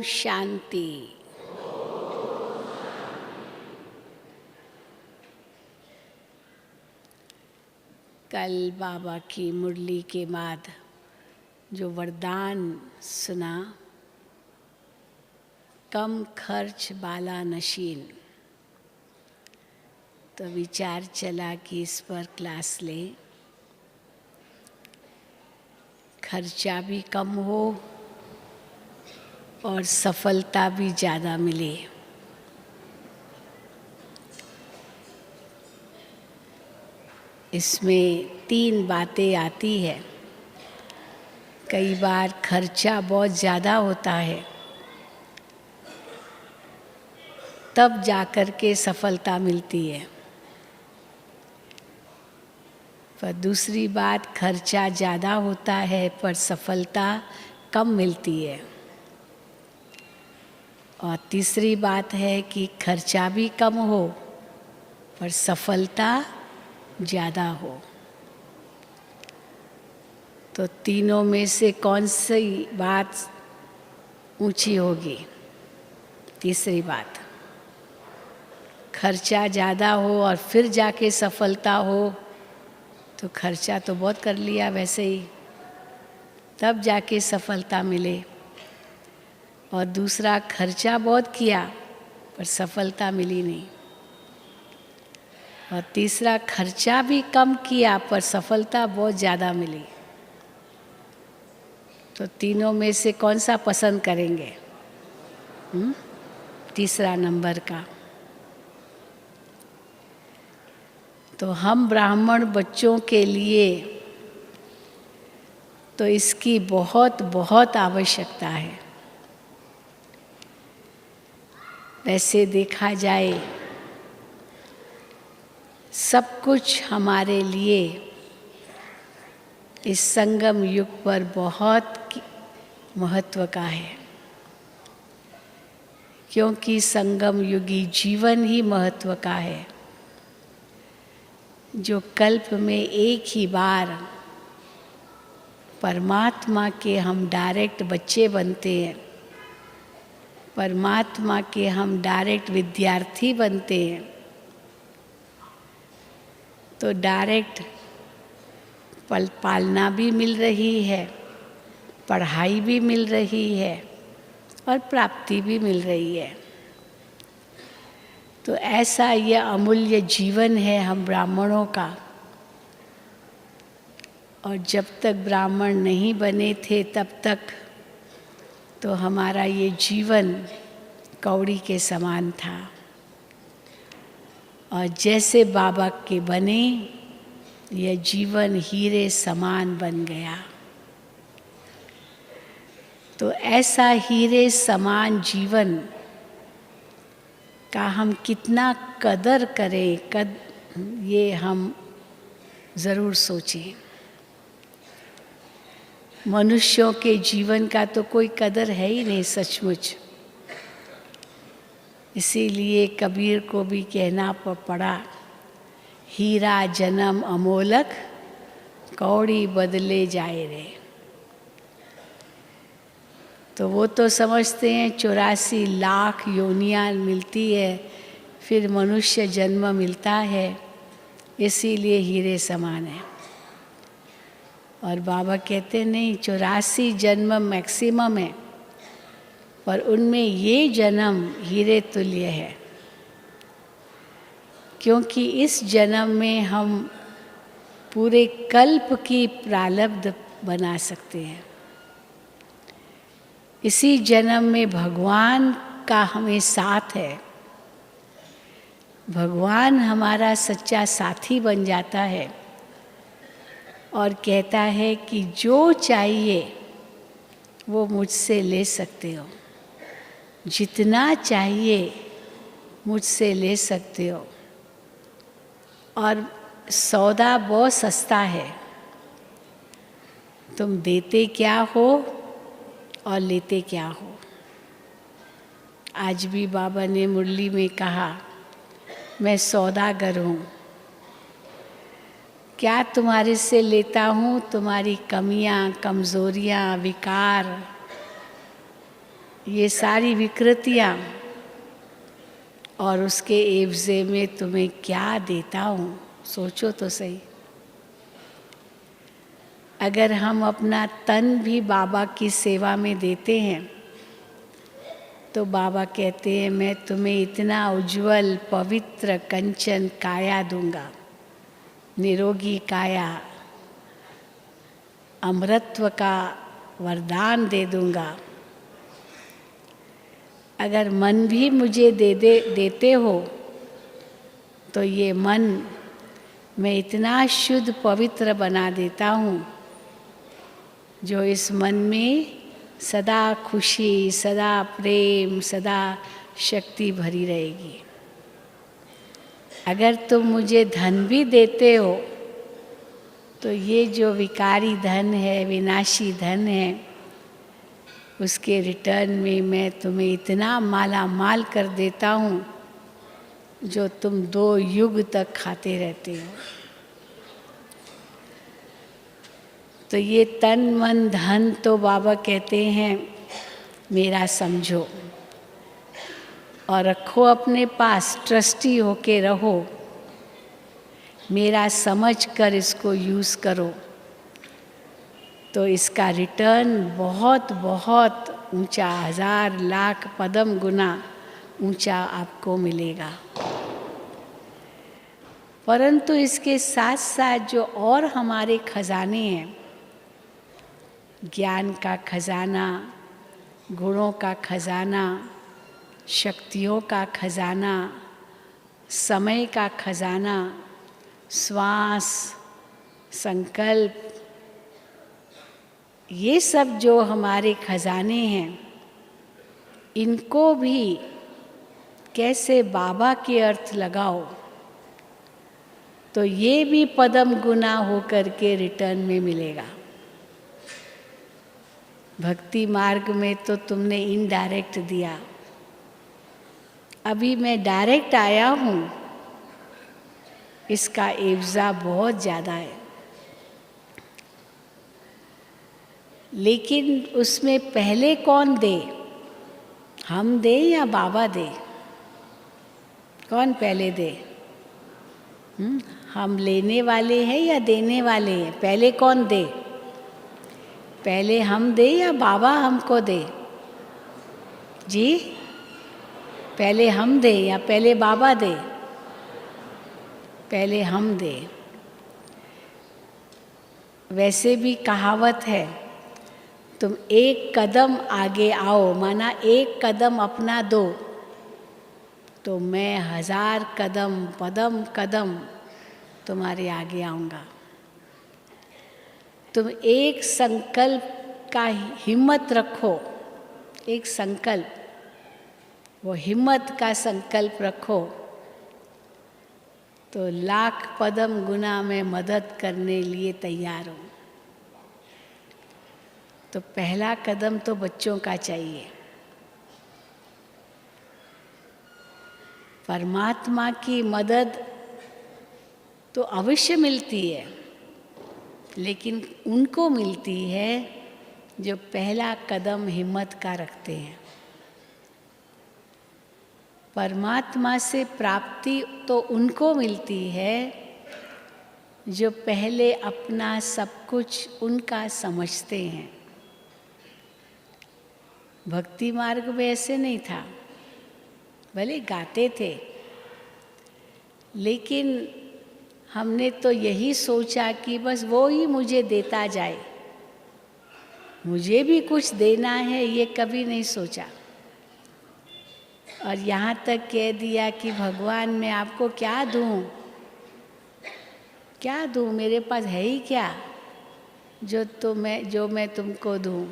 शांति। कल बाबा की मुरली के बाद जो वरदान सुना, कम खर्च बाला नशीन, तो विचार चला कि इस पर क्लास लें। खर्चा भी कम हो और सफलता भी ज़्यादा मिले। इसमें 3 बातें आती है। कई बार खर्चा बहुत ज़्यादा होता है, तब जाकर के सफलता मिलती है। पर दूसरी बात, खर्चा ज़्यादा होता है पर सफलता कम मिलती है। और तीसरी बात है कि खर्चा भी कम हो पर सफलता ज़्यादा हो। तो तीनों में से कौन सी बात ऊंची होगी? तीसरी बात। खर्चा ज़्यादा हो और फिर जाके सफलता हो तो खर्चा तो बहुत कर लिया वैसे ही, तब जाके सफलता मिले। और दूसरा, खर्चा बहुत किया पर सफलता मिली नहीं। और तीसरा, खर्चा भी कम किया पर सफलता बहुत ज़्यादा मिली। तो तीनों में से कौन सा पसंद करेंगे? तीसरा नंबर का। तो हम ब्राह्मण बच्चों के लिए तो इसकी बहुत बहुत आवश्यकता है। वैसे देखा जाए, सब कुछ हमारे लिए इस संगम युग पर बहुत महत्व का है, क्योंकि संगम युगी जीवन ही महत्व का है, जो कल्प में एक ही बार परमात्मा के हम डायरेक्ट बच्चे बनते हैं, परमात्मा के हम डायरेक्ट विद्यार्थी बनते हैं। तो डायरेक्ट पालना भी मिल रही है, पढ़ाई भी मिल रही है और प्राप्ति भी मिल रही है। तो ऐसा यह अमूल्य जीवन है हम ब्राह्मणों का। और जब तक ब्राह्मण नहीं बने थे तब तक तो हमारा ये जीवन कौड़ी के समान था। और जैसे बाबा के बने, यह जीवन हीरे समान बन गया। तो ऐसा हीरे समान जीवन का हम कितना कदर करें, ये हम ज़रूर सोचें। मनुष्यों के जीवन का तो कोई कदर है ही नहीं सचमुच। इसीलिए कबीर को भी कहना पड़ा, हीरा जन्म अमोलक, कौड़ी बदले जाए रे। तो वो तो समझते हैं 84 लाख योनियाँ मिलती है, फिर मनुष्य जन्म मिलता है, इसीलिए हीरे समान है। और बाबा कहते नहीं, 84 जन्म मैक्सिमम है, पर उनमें ये जन्म हीरे तुल्य है, क्योंकि इस जन्म में हम पूरे कल्प की प्रारब्ध बना सकते हैं। इसी जन्म में भगवान का हमें साथ है, भगवान हमारा सच्चा साथी बन जाता है और कहता है कि जो चाहिए वो मुझसे ले सकते हो, जितना चाहिए मुझसे ले सकते हो। और सौदा बहुत सस्ता है, तुम देते क्या हो और लेते क्या हो। आज भी बाबा ने मुरली में कहा, मैं सौदागर हूँ, क्या तुम्हारे से लेता हूँ? तुम्हारी कमियाँ, कमज़ोरियाँ, विकार, ये सारी विकृतियाँ और उसके एवज़े में तुम्हें क्या देता हूँ, सोचो तो सही। अगर हम अपना तन भी बाबा की सेवा में देते हैं तो बाबा कहते हैं मैं तुम्हें इतना उज्जवल पवित्र कंचन काया दूंगा, निरोगी काया, अमरत्व का वरदान दे दूंगा। अगर मन भी मुझे देते हो तो ये मन मैं इतना शुद्ध पवित्र बना देता हूँ जो इस मन में सदा खुशी, सदा प्रेम, सदा शक्ति भरी रहेगी। अगर तुम मुझे धन भी देते हो तो ये जो विकारी धन है, विनाशी धन है, उसके रिटर्न में मैं तुम्हें इतना माला माल कर देता हूँ जो तुम 2 युग तक खाते रहते हो। तो ये तन मन धन तो बाबा कहते हैं मेरा समझो और रखो अपने पास, ट्रस्टी होके रहो, मेरा समझ कर इसको यूज़ करो तो इसका रिटर्न बहुत बहुत ऊंचा, 1000 लाख पदम गुना ऊंचा आपको मिलेगा। परंतु इसके साथ साथ जो और हमारे खजाने हैं, ज्ञान का खजाना, गुणों का खजाना, शक्तियों का खजाना, समय का खजाना, श्वास, संकल्प, ये सब जो हमारे खजाने हैं, इनको भी कैसे बाबा के अर्थ लगाओ तो ये भी पदम गुना होकर के रिटर्न में मिलेगा। भक्ति मार्ग में तो तुमने इनडायरेक्ट दिया, अभी मैं डायरेक्ट आया हूँ, इसका एवज़ा बहुत ज़्यादा है। लेकिन उसमें पहले कौन दे, हम दे या बाबा दे? कौन पहले दे? हम लेने वाले हैं या देने वाले हैं? पहले कौन दे? पहले हम दे या बाबा हमको दे? जी, पहले हम दे या पहले बाबा दे? पहले हम दे। वैसे भी कहावत है, तुम एक कदम आगे आओ, माना एक कदम अपना दो तो मैं 1000 कदम पदम कदम तुम्हारे आगे आऊँगा। तुम एक संकल्प का हिम्मत रखो, एक संकल्प, वो हिम्मत का संकल्प रखो तो लाख पदम गुना में मदद करने लिए तैयार हूँ। तो पहला कदम तो बच्चों का चाहिए। परमात्मा की मदद तो अवश्य मिलती है, लेकिन उनको मिलती है जो पहला कदम हिम्मत का रखते हैं। परमात्मा से प्राप्ति तो उनको मिलती है जो पहले अपना सब कुछ उनका समझते हैं। भक्ति मार्ग में ऐसे नहीं था, भले गाते थे, लेकिन हमने तो यही सोचा कि बस वो ही मुझे देता जाए, मुझे भी कुछ देना है, ये कभी नहीं सोचा। और यहाँ तक कह दिया कि भगवान मैं आपको क्या दूँ, क्या दूँ, मेरे पास है ही क्या जो मैं तुमको दूँ।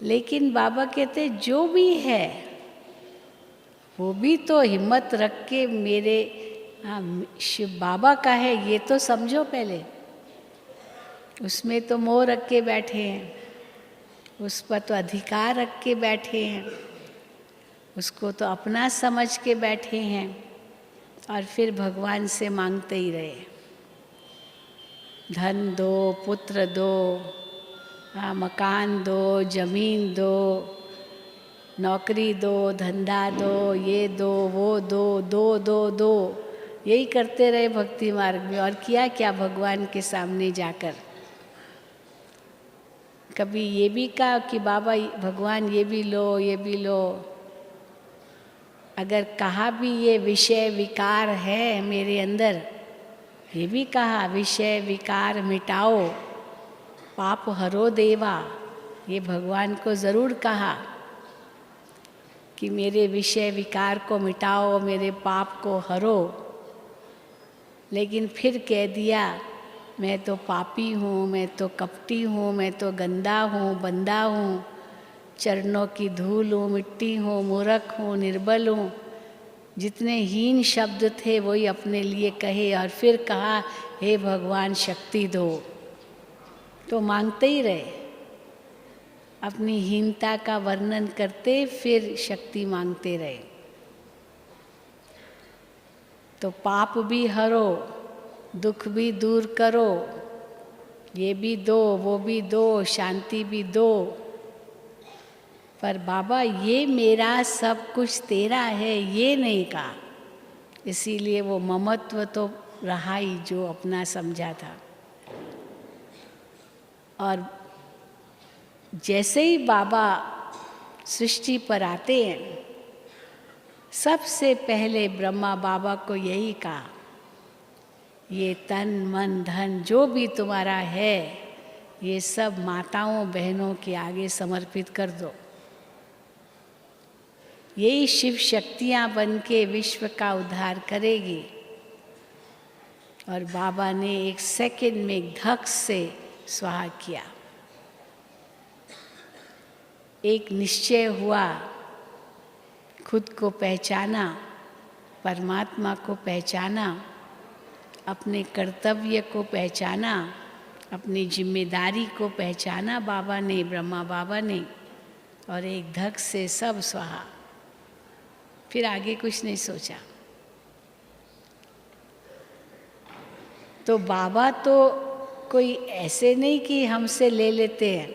लेकिन बाबा कहते जो भी है वो भी तो हिम्मत रख के मेरे शिव बाबा का है ये तो समझो पहले। उसमें तो मोह रख के बैठे हैं, उस पर तो अधिकार रख के बैठे हैं, उसको तो अपना समझ के बैठे हैं और फिर भगवान से मांगते ही रहे, धन दो, पुत्र दो, हाँ, मकान दो, ज़मीन दो, नौकरी दो, धंधा दो, ये दो, वो दो, दो दो दो, यही करते रहे भक्ति मार्ग में। और किया क्या भगवान के सामने जाकर? कभी ये भी कहा कि बाबा भगवान ये भी लो, ये भी लो। अगर कहा भी ये विषय विकार है मेरे अंदर, ये भी कहा विषय विकार मिटाओ, पाप हरो देवा, ये भगवान को ज़रूर कहा कि मेरे विषय विकार को मिटाओ, मेरे पाप को हरो। लेकिन फिर कह दिया मैं तो पापी हूँ, मैं तो कपटी हूँ, मैं तो गंदा हूँ, बंदा हूँ, चरणों की धूल हूँ, मिट्टी हूँ, मूर्ख हूँ, निर्बल हूँ। जितने हीन शब्द थे वही अपने लिए कहे। और फिर कहा हे भगवान शक्ति दो। तो मांगते ही रहे, अपनी हीनता का वर्णन करते, फिर शक्ति मांगते रहे। तो पाप भी हरो, दुख भी दूर करो, ये भी दो, वो भी दो, शांति भी दो। पर बाबा ये मेरा सब कुछ तेरा है, ये नहीं कहा। इसीलिए वो ममत्व तो रहा ही, जो अपना समझा था। और जैसे ही बाबा सृष्टि पर आते हैं, सबसे पहले ब्रह्मा बाबा को यही कहा, ये तन मन धन जो भी तुम्हारा है, ये सब माताओं बहनों के आगे समर्पित कर दो। यही शिव शक्तियाँ बन के विश्व का उद्धार करेगी। और बाबा ने एक सेकंड में एक धक से स्वाहा किया। एक निश्चय हुआ, खुद को पहचाना, परमात्मा को पहचाना, अपने कर्तव्य को पहचाना, अपनी जिम्मेदारी को पहचाना बाबा ने, ब्रह्मा बाबा ने। और एक धक से सब स्वाहा। फिर आगे कुछ नहीं सोचा। तो बाबा तो कोई ऐसे नहीं कि हमसे ले लेते हैं।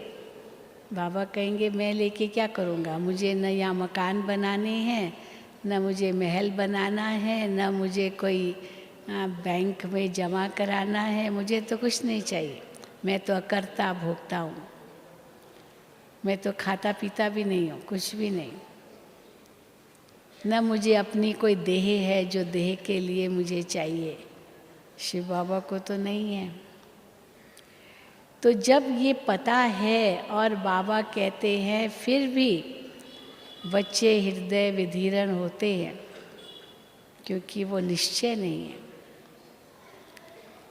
बाबा कहेंगे मैं लेके क्या करूँगा, मुझे न यहाँ मकान बनाने हैं, न मुझे महल बनाना है, न मुझे कोई बैंक में जमा कराना है, मुझे तो कुछ नहीं चाहिए। मैं तो अकर्ता भोगता हूँ, मैं तो खाता पीता भी नहीं हूँ, कुछ भी नहीं। न मुझे अपनी कोई देह है जो देह के लिए मुझे चाहिए। शिव बाबा को तो नहीं है। तो जब ये पता है और बाबा कहते हैं, फिर भी बच्चे हृदय विधीरण होते हैं, क्योंकि वो निश्चय नहीं है।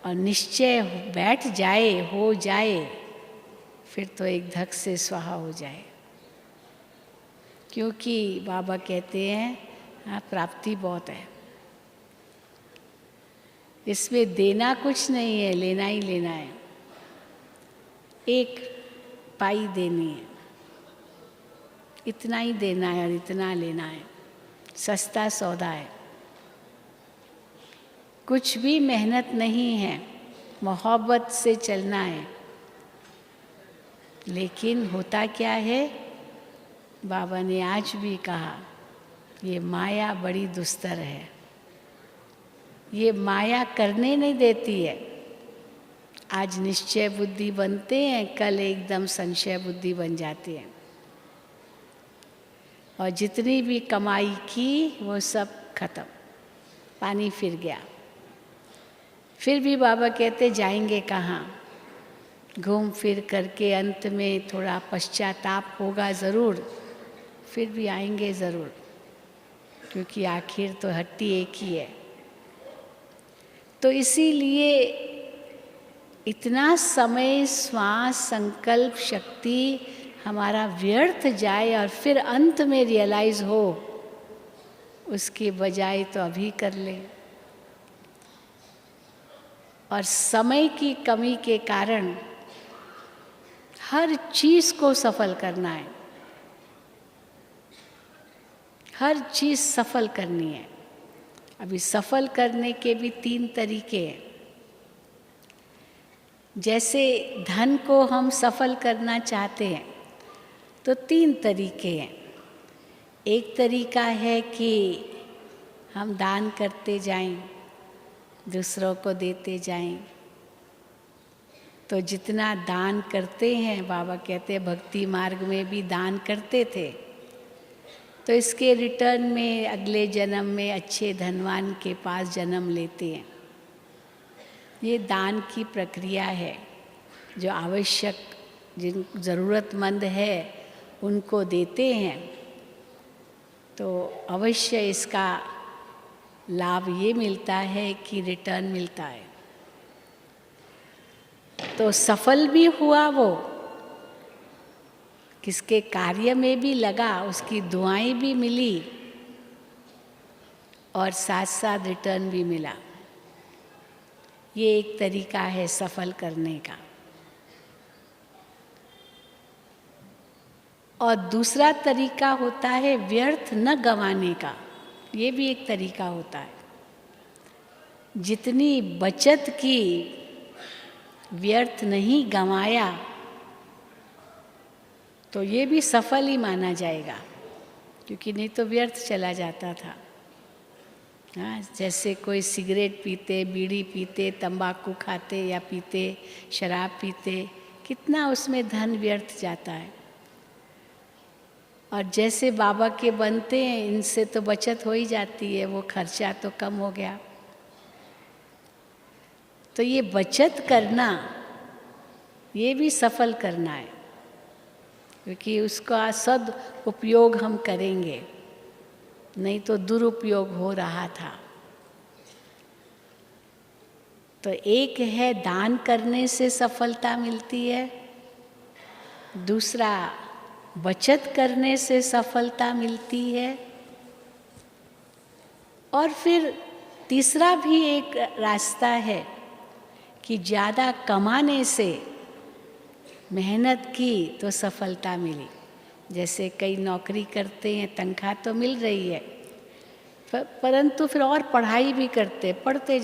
और निश्चय बैठ जाए, हो जाए, फिर तो एक धक से स्वाहा हो जाए। क्योंकि बाबा कहते हैं हाँ, प्राप्ति बहुत है, इसमें देना कुछ नहीं है, लेना ही लेना है। एक पाई देनी है, इतना ही देना है और इतना लेना है। सस्ता सौदा है, कुछ भी मेहनत नहीं है, मोहब्बत से चलना है। लेकिन होता क्या है, बाबा ने आज भी कहा, ये माया बड़ी दुस्तर है। ये माया करने नहीं देती है। आज निश्चय बुद्धि बनते हैं, कल एकदम संशय बुद्धि बन जाती है। और जितनी भी कमाई की वो सब खत्म, पानी फिर गया। फिर भी बाबा कहते जाएंगे कहाँ, घूम फिर करके अंत में थोड़ा पश्चाताप होगा ज़रूर, फिर भी आएंगे ज़रूर, क्योंकि आखिर तो हट्टी एक ही है। तो इसीलिए इतना समय श्वास संकल्प शक्ति हमारा व्यर्थ जाए और फिर अंत में रियलाइज हो, उसके बजाय तो अभी कर ले। और समय की कमी के कारण हर चीज़ को सफल करना है, हर चीज़ सफल करनी है। अभी सफल करने के भी 3 तरीके हैं। जैसे धन को हम सफल करना चाहते हैं तो 3 तरीके हैं। एक तरीका है कि हम दान करते जाएं, दूसरों को देते जाएं। तो जितना दान करते हैं, बाबा कहते हैं भक्ति मार्ग में भी दान करते थे, तो इसके रिटर्न में अगले जन्म में अच्छे धनवान के पास जन्म लेते हैं। ये दान की प्रक्रिया है। जो आवश्यक, जिन ज़रूरतमंद है उनको देते हैं, तो अवश्य इसका लाभ ये मिलता है कि रिटर्न मिलता है। तो सफल भी हुआ वो, किसके कार्य में भी लगा, उसकी दुआएं भी मिली और साथ साथ रिटर्न भी मिला। ये एक तरीका है सफल करने का। और दूसरा तरीका होता है व्यर्थ न गंवाने का। ये भी एक तरीका होता है। जितनी बचत की, व्यर्थ नहीं गंवाया, तो ये भी सफल ही माना जाएगा, क्योंकि नहीं तो व्यर्थ चला जाता था। हाँ, जैसे कोई सिगरेट पीते, बीड़ी पीते, तंबाकू खाते या पीते, शराब पीते, कितना उसमें धन व्यर्थ जाता है। और जैसे बाबा के बनते हैं, इनसे तो बचत हो ही जाती है, वो खर्चा तो कम हो गया। तो ये बचत करना, ये भी सफल करना है, क्योंकि उसका सदुपयोग हम करेंगे, नहीं तो दुरुपयोग हो रहा था। तो एक है दान करने से सफलता मिलती है, दूसरा बचत करने से सफलता मिलती है, और फिर तीसरा भी एक रास्ता है कि ज़्यादा कमाने से, मेहनत की तो सफलता मिली। जैसे कई नौकरी करते हैं, तनख्वाह तो मिल रही है, परंतु फिर और पढ़ाई भी करते, पढ़ते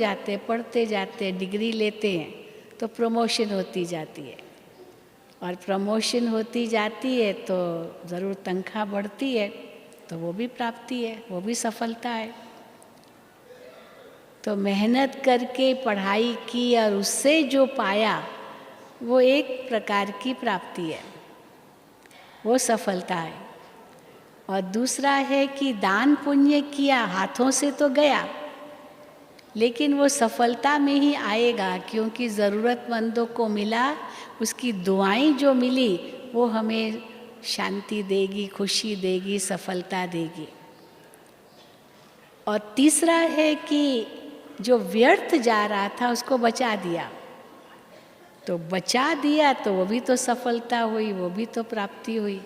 जाते, डिग्री लेते हैं, तो प्रमोशन होती जाती है। और प्रमोशन होती जाती है तो ज़रूर तनख्वाह बढ़ती है, तो वो भी प्राप्ति है, वो भी सफलता है। तो मेहनत करके पढ़ाई की और उससे जो पाया, वो एक प्रकार की प्राप्ति है, वो सफलता है। और दूसरा है कि दान पुण्य किया, हाथों से तो गया, लेकिन वो सफलता में ही आएगा, क्योंकि ज़रूरतमंदों को मिला, उसकी दुआएं जो मिली वो हमें शांति देगी, खुशी देगी, सफलता देगी। और तीसरा है कि जो व्यर्थ जा रहा था उसको बचा दिया, तो बचा दिया तो वो भी तो सफलता हुई, वो भी तो प्राप्ति हुई।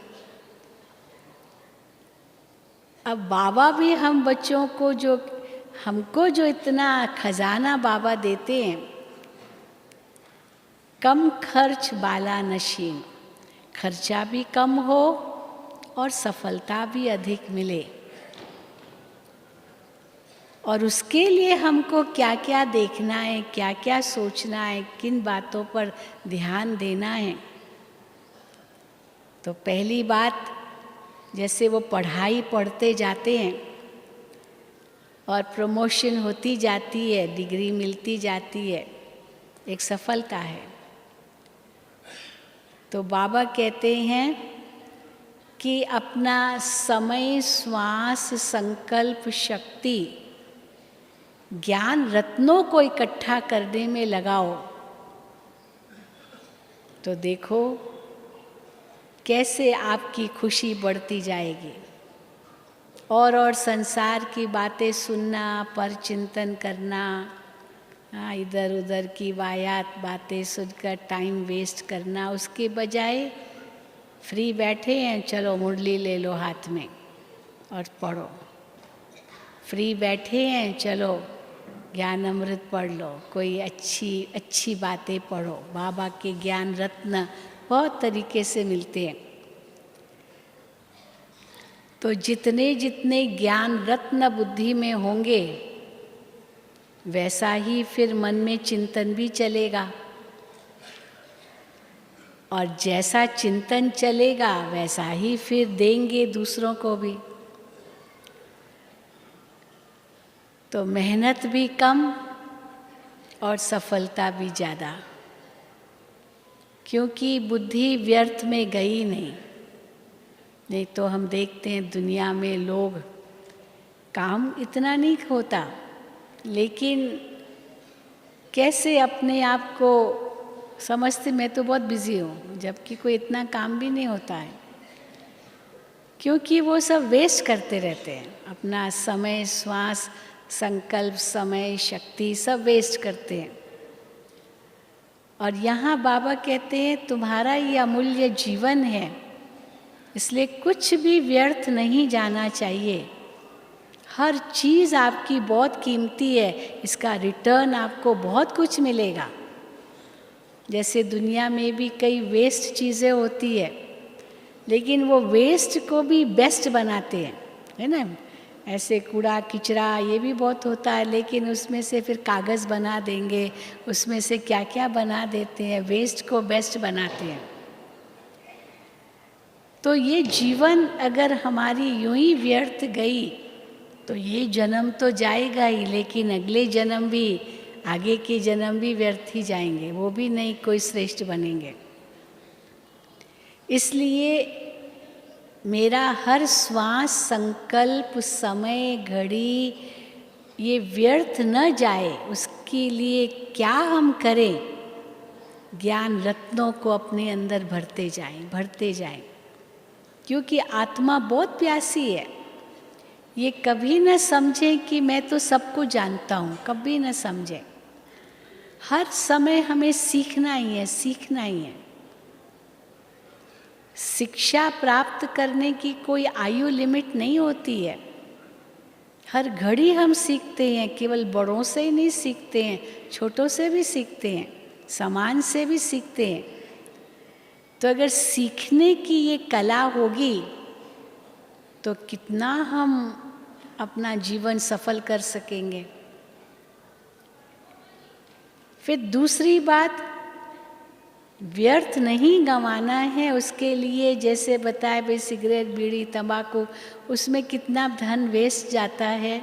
अब बाबा भी हम बच्चों को हमको जो इतना खजाना बाबा देते हैं, कम खर्च बाला नशीन, खर्चा भी कम हो और सफलता भी अधिक मिले। और उसके लिए हमको क्या क्या देखना है, क्या क्या सोचना है, किन बातों पर ध्यान देना है। तो पहली बात, जैसे वो पढ़ाई पढ़ते जाते हैं और प्रमोशन होती जाती है, डिग्री मिलती जाती है, एक सफलता है। तो बाबा कहते हैं कि अपना समय, श्वास, संकल्प, शक्ति, ज्ञान रत्नों को इकट्ठा करने में लगाओ, तो देखो कैसे आपकी खुशी बढ़ती जाएगी। और संसार की बातें सुनना, पर चिंतन करना, इधर उधर की वाहियात बातें सुनकर टाइम वेस्ट करना, उसके बजाय फ्री बैठे हैं, चलो मुरली ले लो हाथ में और पढ़ो। फ्री बैठे हैं, चलो ज्ञान अमृत पढ़ लो, कोई अच्छी बातें पढ़ो। बाबा के ज्ञान रत्न बहुत तरीके से मिलते हैं। तो जितने जितने ज्ञान रत्न बुद्धि में होंगे, वैसा ही फिर मन में चिंतन भी चलेगा। और जैसा चिंतन चलेगा वैसा ही फिर देंगे दूसरों को भी। तो मेहनत भी कम और सफलता भी ज़्यादा, क्योंकि बुद्धि व्यर्थ में गई नहीं तो हम देखते हैं दुनिया में लोग, काम इतना नहीं होता लेकिन कैसे अपने आप को समझते मैं तो बहुत बिजी हूँ, जबकि कोई इतना काम भी नहीं होता है, क्योंकि वो सब वेस्ट करते रहते हैं अपना समय, श्वास, संकल्प, समय, शक्ति सब वेस्ट करते हैं। और यहाँ बाबा कहते हैं तुम्हारा ये अमूल्य जीवन है, इसलिए कुछ भी व्यर्थ नहीं जाना चाहिए। हर चीज़ आपकी बहुत कीमती है, इसका रिटर्न आपको बहुत कुछ मिलेगा। जैसे दुनिया में भी कई वेस्ट चीज़ें होती है, लेकिन वो वेस्ट को भी बेस्ट बनाते हैं, है ना। ऐसे कूड़ा किचरा ये भी बहुत होता है, लेकिन उसमें से फिर कागज़ बना देंगे, उसमें से क्या क्या बना देते हैं, वेस्ट को बेस्ट बनाते हैं। तो ये जीवन अगर हमारी यूं ही व्यर्थ गई तो ये जन्म तो जाएगा ही, लेकिन अगले जन्म भी, आगे के जन्म भी व्यर्थ ही जाएंगे, वो भी नहीं कोई श्रेष्ठ बनेंगे। इसलिए मेरा हर श्वास, संकल्प, समय, घड़ी ये व्यर्थ न जाए, उसके लिए क्या हम करें? ज्ञान रत्नों को अपने अंदर भरते जाएं, क्योंकि आत्मा बहुत प्यासी है। ये कभी न समझे कि मैं तो सबको जानता हूँ, कभी न समझे। हर समय हमें सीखना ही है। शिक्षा प्राप्त करने की कोई आयु लिमिट नहीं होती है। हर घड़ी हम सीखते हैं, केवल बड़ों से ही नहीं सीखते हैं, छोटों से भी सीखते हैं, समाज से भी सीखते हैं। तो अगर सीखने की ये कला होगी तो कितना हम अपना जीवन सफल कर सकेंगे। फिर दूसरी बात, व्यर्थ नहीं गंवाना है। उसके लिए जैसे बताया भाई, सिगरेट, बीड़ी, तंबाकू, उसमें कितना धन वेस्ट जाता है।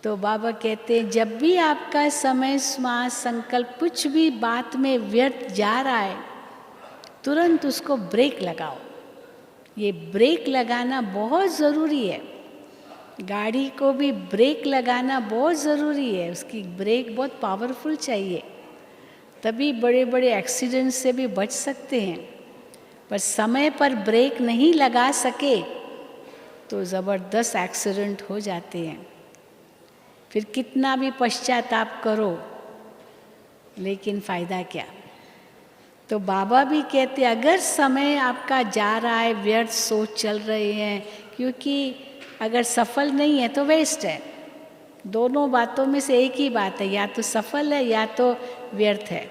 तो बाबा कहते हैं जब भी आपका समय, श्वास, संकल्प कुछ भी बात में व्यर्थ जा रहा है, तुरंत उसको ब्रेक लगाओ। ये ब्रेक लगाना बहुत ज़रूरी है। गाड़ी को भी ब्रेक लगाना बहुत ज़रूरी है, उसकी ब्रेक बहुत पावरफुल चाहिए, तभी बड़े बड़े एक्सीडेंट से भी बच सकते हैं। पर समय पर ब्रेक नहीं लगा सके तो ज़बरदस्त एक्सीडेंट हो जाते हैं। फिर कितना भी पश्चाताप करो, लेकिन फ़ायदा क्या। तो बाबा भी कहते अगर समय आपका जा रहा है, व्यर्थ सोच चल रहे हैं, क्योंकि अगर सफल नहीं है तो वेस्ट है। दोनों बातों में से एक ही बात है, या तो सफल है या तो व्यर्थ है।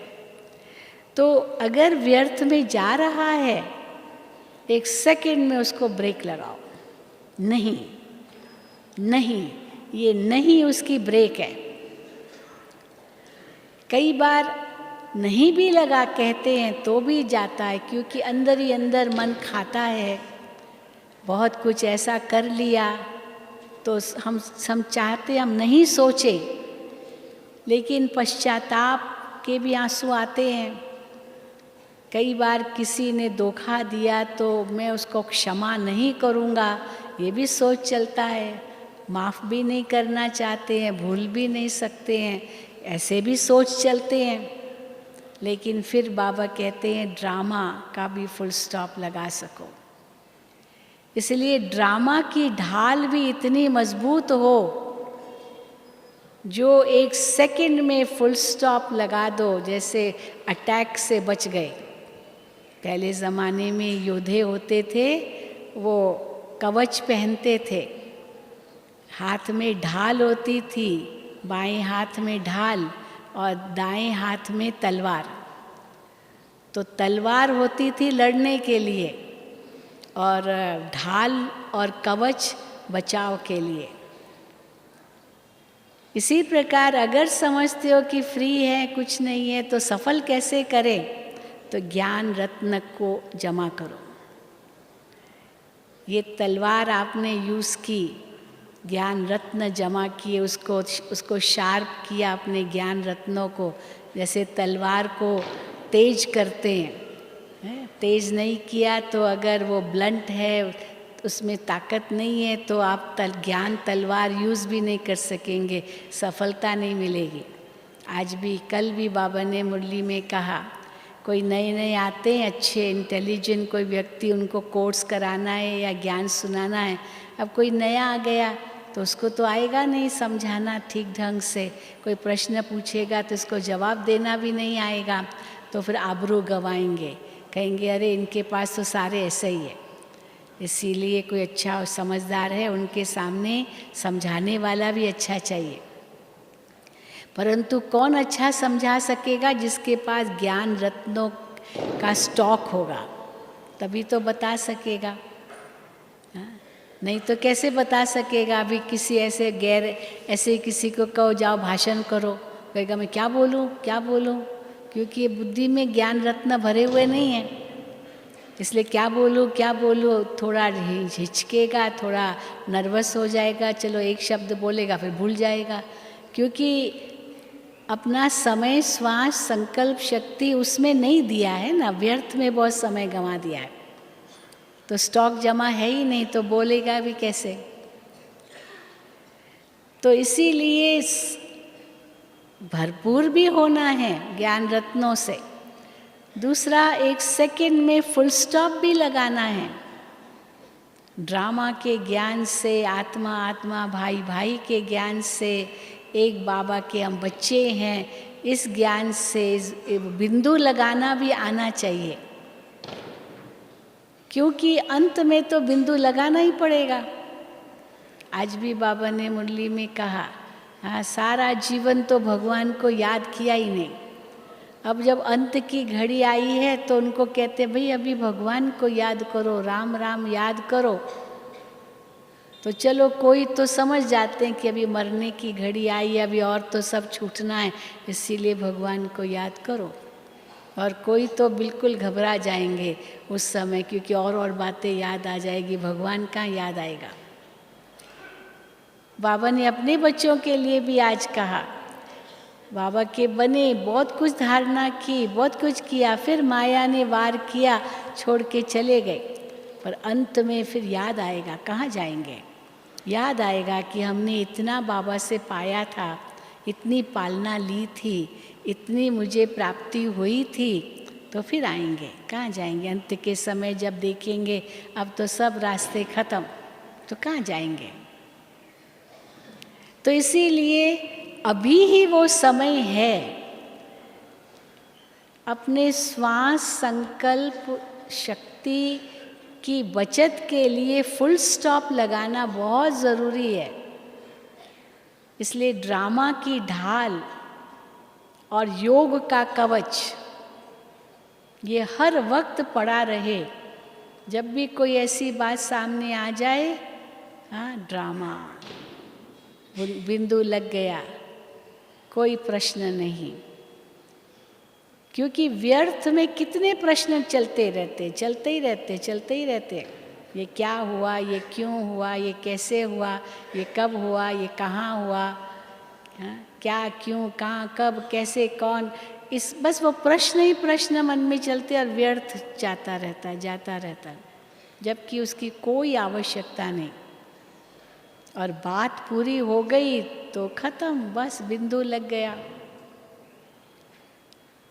तो अगर व्यर्थ में जा रहा है, एक सेकंड में उसको ब्रेक लगाओ। नहीं, ये नहीं उसकी ब्रेक है। कई बार नहीं भी लगा कहते हैं तो भी जाता है, क्योंकि अंदर ही अंदर मन खाता है। बहुत कुछ ऐसा कर लिया तो हम चाहते हम नहीं सोचे, लेकिन पश्चाताप के भी आंसू आते हैं। कई बार किसी ने धोखा दिया तो मैं उसको क्षमा नहीं करूँगा, ये भी सोच चलता है। माफ़ भी नहीं करना चाहते हैं, भूल भी नहीं सकते हैं, ऐसे भी सोच चलते हैं। लेकिन फिर बाबा कहते हैं ड्रामा का भी फुल स्टॉप लगा सको। इसलिए ड्रामा की ढाल भी इतनी मजबूत हो जो एक सेकंड में फुल स्टॉप लगा दो। जैसे अटैक से बच गए। पहले ज़माने में योद्धे होते थे, वो कवच पहनते थे, हाथ में ढाल होती थी, बाएं हाथ में ढाल और दाएं हाथ में तलवार। तो तलवार होती थी लड़ने के लिए और ढाल और कवच बचाव के लिए। इसी प्रकार अगर समझते हो कि फ्री है, कुछ नहीं है, तो सफल कैसे करें, तो ज्ञान रत्न को जमा करो। ये तलवार आपने यूज़ की, ज्ञान रत्न जमा किए, उसको शार्प किया अपने ज्ञान रत्नों को। जैसे तलवार को तेज करते हैं, तेज नहीं किया तो अगर वो ब्लंट है, उसमें ताकत नहीं है, तो आप ज्ञान तलवार यूज़ भी नहीं कर सकेंगे, सफलता नहीं मिलेगी। आज भी, कल भी बाबा ने मुरली में कहा, कोई नए नए आते हैं अच्छे इंटेलिजेंट कोई व्यक्ति, उनको कोर्स कराना है या ज्ञान सुनाना है। अब कोई नया आ गया तो उसको तो आएगा नहीं समझाना ठीक ढंग से, कोई प्रश्न पूछेगा तो उसको जवाब देना भी नहीं आएगा, तो फिर आबरू गंवाएंगे, कहेंगे अरे इनके पास तो सारे ऐसे ही है। इसीलिए कोई अच्छा और समझदार है, उनके सामने समझाने वाला भी अच्छा चाहिए। परंतु कौन अच्छा समझा सकेगा? जिसके पास ज्ञान रत्नों का स्टॉक होगा, तभी तो बता सकेगा। नहीं तो कैसे बता सकेगा? अभी किसी ऐसे किसी को कहो जाओ भाषण करो, कहेगा मैं क्या बोलूँ क्या बोलूँ, क्योंकि ये बुद्धि में ज्ञान रत्न भरे हुए नहीं हैं। इसलिए क्या बोलूँ थोड़ा हिचकेगा, थोड़ा नर्वस हो जाएगा, चलो एक शब्द बोलेगा फिर भूल जाएगा, क्योंकि अपना समय, श्वास, संकल्प शक्ति उसमें नहीं दिया है ना, व्यर्थ में बहुत समय गंवा दिया है, तो स्टॉक जमा है ही नहीं, तो बोलेगा भी कैसे। तो इसीलिए भरपूर भी होना है ज्ञान रत्नों से। दूसरा, एक सेकंड में फुल स्टॉप भी लगाना है। ड्रामा के ज्ञान से, आत्मा भाई भाई के ज्ञान से, एक बाबा के हम बच्चे हैं, इस ज्ञान से बिंदु लगाना भी आना चाहिए, क्योंकि अंत में तो बिंदु लगाना ही पड़ेगा। आज भी बाबा ने मुरली में कहा, हाँ सारा जीवन तो भगवान को याद किया ही नहीं, अब जब अंत की घड़ी आई है तो उनको कहते भाई अभी भगवान को याद करो, राम राम याद करो। तो चलो कोई तो समझ जाते हैं कि अभी मरने की घड़ी आई है, अभी और तो सब छूटना है, इसीलिए भगवान को याद करो। और कोई तो बिल्कुल घबरा जाएंगे उस समय, क्योंकि और बातें याद आ जाएगी, भगवान कहाँ याद आएगा। बाबा ने अपने बच्चों के लिए भी आज कहा, बाबा के बने, बहुत कुछ धारणा की, बहुत कुछ किया, फिर माया ने वार किया, छोड़ के चले गए, पर अंत में फिर याद आएगा, कहाँ जाएंगे? याद आएगा कि हमने इतना बाबा से पाया था, इतनी पालना ली थी, इतनी मुझे प्राप्ति हुई थी, तो फिर आएंगे, कहाँ जाएंगे? अंत के समय जब देखेंगे अब तो सब रास्ते खत्म, तो कहाँ जाएंगे? तो इसीलिए अभी ही वो समय है, अपने श्वास, संकल्प शक्ति की बचत के लिए फुल स्टॉप लगाना बहुत ज़रूरी है। इसलिए ड्रामा की ढाल और योग का कवच ये हर वक्त पड़ा रहे। जब भी कोई ऐसी बात सामने आ जाए, हाँ ड्रामा, बिंदु लग गया, कोई प्रश्न नहीं, क्योंकि व्यर्थ में कितने प्रश्न चलते ही रहते। ये क्या हुआ, ये क्यों हुआ, ये कैसे हुआ, ये कब हुआ, ये कहाँ हुआ, क्या, क्यों, कहाँ, कब, कैसे, कौन, बस वो प्रश्न ही प्रश्न मन में चलते और व्यर्थ जाता रहता है, जबकि उसकी कोई आवश्यकता नहीं। और बात पूरी हो गई तो खत्म, बस बिंदु लग गया।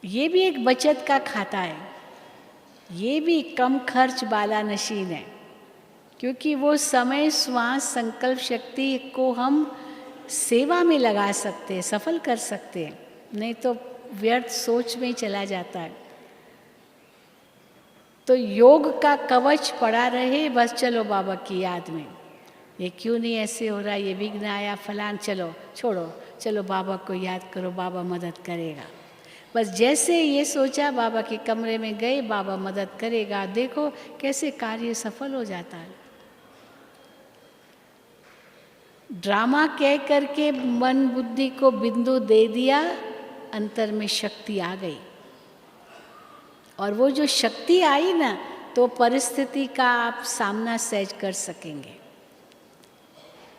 ये भी एक बचत का खाता है, ये भी कम खर्च वाला नशीन है, क्योंकि वो समय, श्वास, संकल्प शक्ति को हम सेवा में लगा सकते हैं, सफल कर सकते हैं, नहीं तो व्यर्थ सोच में ही चला जाता है। तो योग का कवच पड़ा रहे, बस चलो बाबा की याद में, ये क्यों नहीं ऐसे हो रहा, ये विघ्न आया फलान, चलो छोड़ो, चलो बाबा को याद करो, बाबा मदद करेगा। बस जैसे ये सोचा, बाबा के कमरे में गए, बाबा मदद करेगा, देखो कैसे कार्य सफल हो जाता है। ड्रामा कह करके मन बुद्धि को बिंदु दे दिया, अंतर में शक्ति आ गई और वो जो शक्ति आई ना, तो परिस्थिति का आप सामना सहज कर सकेंगे।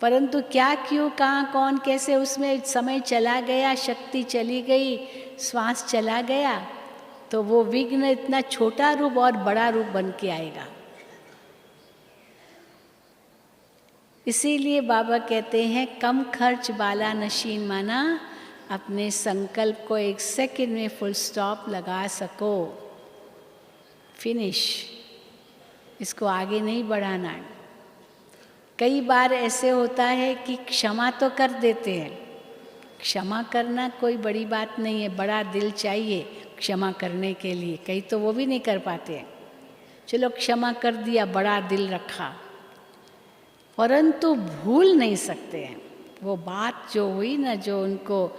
परंतु क्या, क्यों, कहाँ, कौन, कैसे, उसमें समय चला गया, शक्ति चली गई, श्वास चला गया, तो वो विघ्न इतना छोटा रूप और बड़ा रूप बन के आएगा। इसीलिए बाबा कहते हैं कम खर्च बाला नशीन माना, अपने संकल्प को 1 सेकंड में फुल स्टॉप लगा सको, फिनिश, इसको आगे नहीं बढ़ाना है। कई बार ऐसे होता है कि क्षमा तो कर देते हैं, क्षमा करना कोई बड़ी बात नहीं है, बड़ा दिल चाहिए क्षमा करने के लिए, कई तो वो भी नहीं कर पाते हैं। चलो क्षमा कर दिया, बड़ा दिल रखा, परंतु भूल नहीं सकते हैं। वो बात जो हुई ना, जो उनको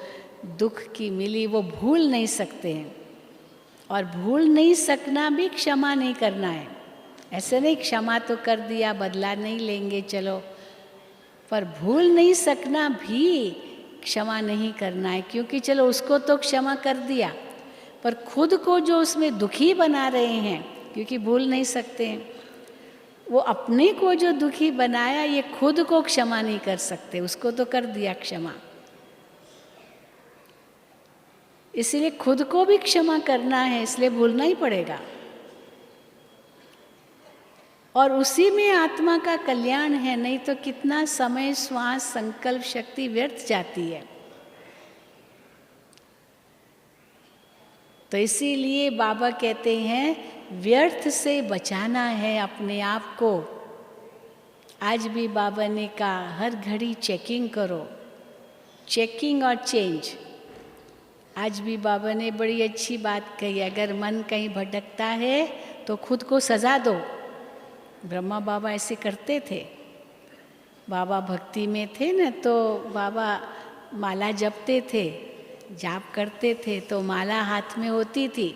दुख की मिली, वो भूल नहीं सकते हैं। और भूल नहीं सकना भी क्षमा नहीं करना है। ऐसे नहीं क्षमा तो कर दिया, बदला नहीं लेंगे चलो, पर भूल नहीं सकना भी क्षमा नहीं करना है। क्योंकि चलो उसको तो क्षमा कर दिया, पर खुद को जो उसमें दुखी बना रहे हैं, क्योंकि भूल नहीं सकते हैं, वो अपने को जो दुखी बनाया, ये खुद को क्षमा नहीं कर सकते। उसको तो कर दिया क्षमा, इसलिए खुद को भी क्षमा करना है, इसलिए भूलना ही पड़ेगा। और उसी में आत्मा का कल्याण है, नहीं तो कितना समय, श्वास, संकल्प शक्ति व्यर्थ जाती है। तो इसीलिए बाबा कहते हैं व्यर्थ से बचाना है अपने आप को। आज भी बाबा ने कहा हर घड़ी चेकिंग करो, चेकिंग और चेंज। आज भी बाबा ने बड़ी अच्छी बात कही, अगर मन कहीं भटकता है तो खुद को सजा दो। ब्रह्मा बाबा ऐसे करते थे। बाबा भक्ति में थे न, तो बाबा माला जपते थे, जाप करते थे, तो माला हाथ में होती थी,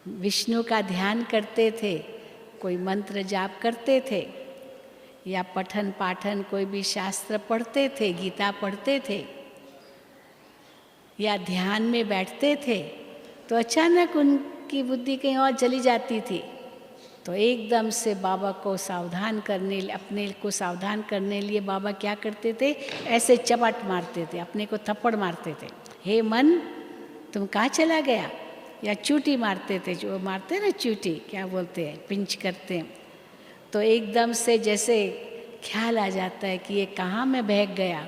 विष्णु का ध्यान करते थे, कोई मंत्र जाप करते थे, या पठन पाठन कोई भी शास्त्र पढ़ते थे, गीता पढ़ते थे, या ध्यान में बैठते थे, तो अचानक उनकी बुद्धि कहीं और चली जाती थी। तो एकदम से बाबा को सावधान करने, अपने को सावधान करने लिए बाबा क्या करते थे, ऐसे चपट मारते थे, अपने को थप्पड़ मारते थे, हे मन तुम कहाँ चला गया, या चूटी मारते थे, जो मारते ना चूटी, क्या बोलते हैं, पिंच करते हैं। तो एकदम से जैसे ख्याल आ जाता है कि ये कहाँ मैं बहक गया।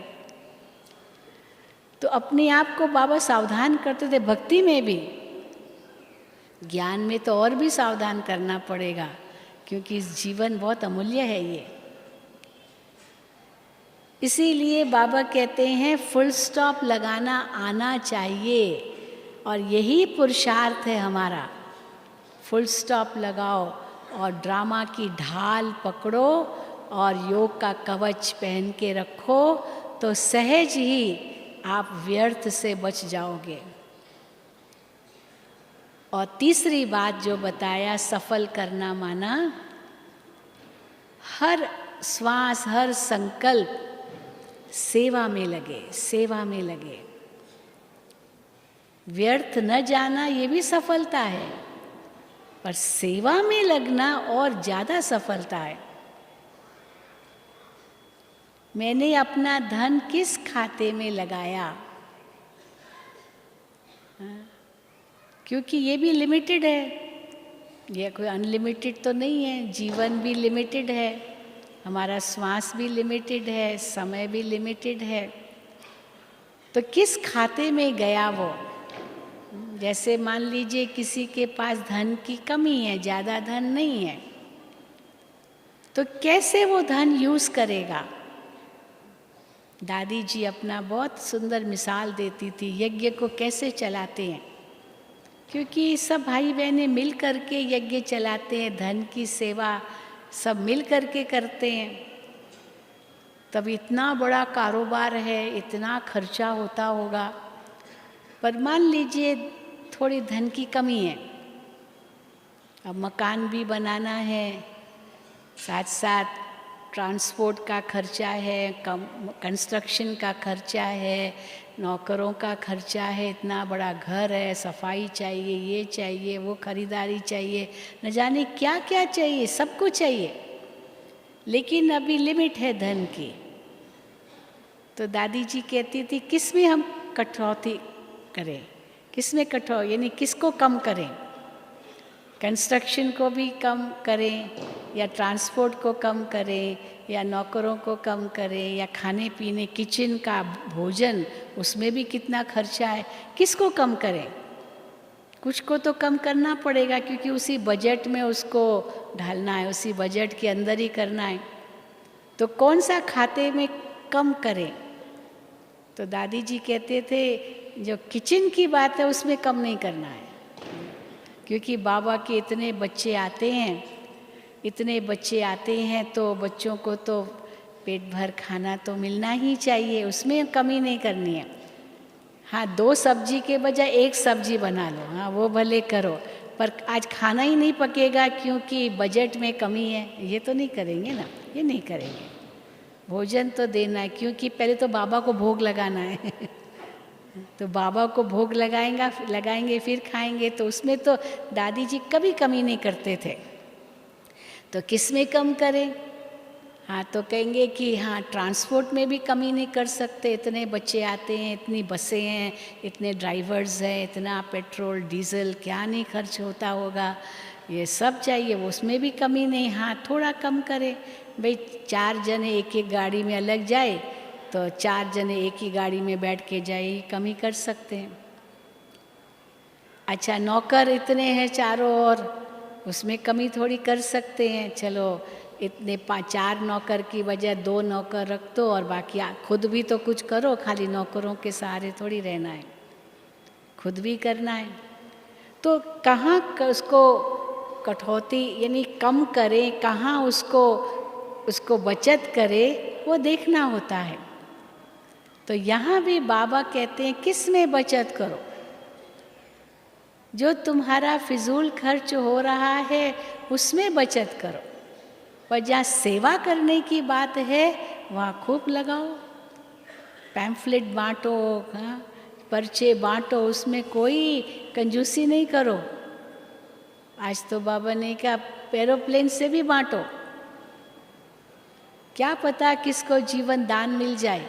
तो अपने आप को बाबा सावधान करते थे, भक्ति में भी, ज्ञान में तो और भी सावधान करना पड़ेगा, क्योंकि जीवन बहुत अमूल्य है ये। इसीलिए बाबा कहते हैं फुल स्टॉप लगाना आना चाहिए, और यही पुरुषार्थ है हमारा। फुल स्टॉप लगाओ और ड्रामा की ढाल पकड़ो और योग का कवच पहन के रखो, तो सहज ही आप व्यर्थ से बच जाओगे। और तीसरी बात जो बताया, सफल करना माना हर श्वास, हर संकल्प सेवा में लगे, सेवा में लगे। व्यर्थ न जाना ये भी सफलता है, पर सेवा में लगना और ज़्यादा सफलता है। मैंने अपना धन किस खाते में लगाया, क्योंकि ये भी लिमिटेड है, ये कोई अनलिमिटेड तो नहीं है। जीवन भी लिमिटेड है, हमारा श्वास भी लिमिटेड है, समय भी लिमिटेड है। तो किस खाते में गया वो? जैसे मान लीजिए किसी के पास धन की कमी है, ज़्यादा धन नहीं है, तो कैसे वो धन यूज़ करेगा? दादी जी अपना बहुत सुंदर मिसाल देती थी, यज्ञ को कैसे चलाते हैं, क्योंकि सब भाई बहनें मिल कर के यज्ञ चलाते हैं, धन की सेवा सब मिल कर के करते हैं। तब इतना बड़ा कारोबार है, इतना खर्चा होता होगा। पर मान लीजिए थोड़ी धन की कमी है, अब मकान भी बनाना है, साथ साथ ट्रांसपोर्ट का खर्चा है, कंस्ट्रक्शन का खर्चा है, नौकरों का खर्चा है, इतना बड़ा घर है, सफाई चाहिए, ये चाहिए, वो खरीदारी चाहिए, न जाने क्या क्या चाहिए, सब कुछ चाहिए। लेकिन अभी लिमिट है धन की। तो दादी जी कहती थी किस में हम कटौती करें, किस में यानी किसको कम करें, कंस्ट्रक्शन को भी कम करें या ट्रांसपोर्ट को कम करें या नौकरों को कम करें या खाने पीने किचन का भोजन उसमें भी कितना खर्चा है, किसको कम करें। कुछ को तो कम करना पड़ेगा क्योंकि उसी बजट में उसको ढालना है, उसी बजट के अंदर ही करना है। तो कौन सा खाते में कम करें। तो दादी जी कहते थे जो किचन की बात है उसमें कम नहीं करना है, क्योंकि बाबा के इतने बच्चे आते हैं तो बच्चों को तो पेट भर खाना तो मिलना ही चाहिए, उसमें कमी नहीं करनी है। हाँ, 2 सब्जी के बजाय 1 सब्जी बना लो, हाँ वो भले करो, पर आज खाना ही नहीं पकेगा क्योंकि बजट में कमी है, ये तो नहीं करेंगे ना, ये नहीं करेंगे। भोजन तो देना है क्योंकि पहले तो बाबा को भोग लगाना है तो बाबा को भोग लगाएंगे फिर खाएंगे, तो उसमें तो दादी जी कभी कमी नहीं करते थे। तो किस में कम करें। हाँ, तो कहेंगे कि हाँ ट्रांसपोर्ट में भी कमी नहीं कर सकते, इतने बच्चे आते हैं, इतनी बसें हैं, इतने ड्राइवर्स हैं, इतना पेट्रोल डीजल क्या नहीं खर्च होता होगा, ये सब चाहिए, वो उसमें भी कमी नहीं। हाँ, थोड़ा कम करें भाई, 4 जने एक गाड़ी में अलग जाए तो 4 जने एक ही गाड़ी में बैठ के जाए, कमी कर सकते हैं। अच्छा, नौकर इतने हैं चारों ओर, उसमें कमी थोड़ी कर सकते हैं, चलो इतने 4 नौकर की बजाय 2 नौकर रख दो और बाकी खुद भी तो कुछ करो, खाली नौकरों के सहारे थोड़ी रहना है, खुद भी करना है। तो कहाँ उसको कटौती यानी कम करें, कहाँ उसको बचत करें, वो देखना होता है। तो यहाँ भी बाबा कहते हैं किस में बचत करो, जो तुम्हारा फिजूल खर्च हो रहा है उसमें बचत करो, पर जहाँ सेवा करने की बात है वहाँ खूब लगाओ, पैम्फलेट बांटो, हाँ पर्चे बांटो, उसमें कोई कंजूसी नहीं करो। आज तो बाबा ने कहा एरोप्लेन से भी बांटो, क्या पता किसको जीवन दान मिल जाए।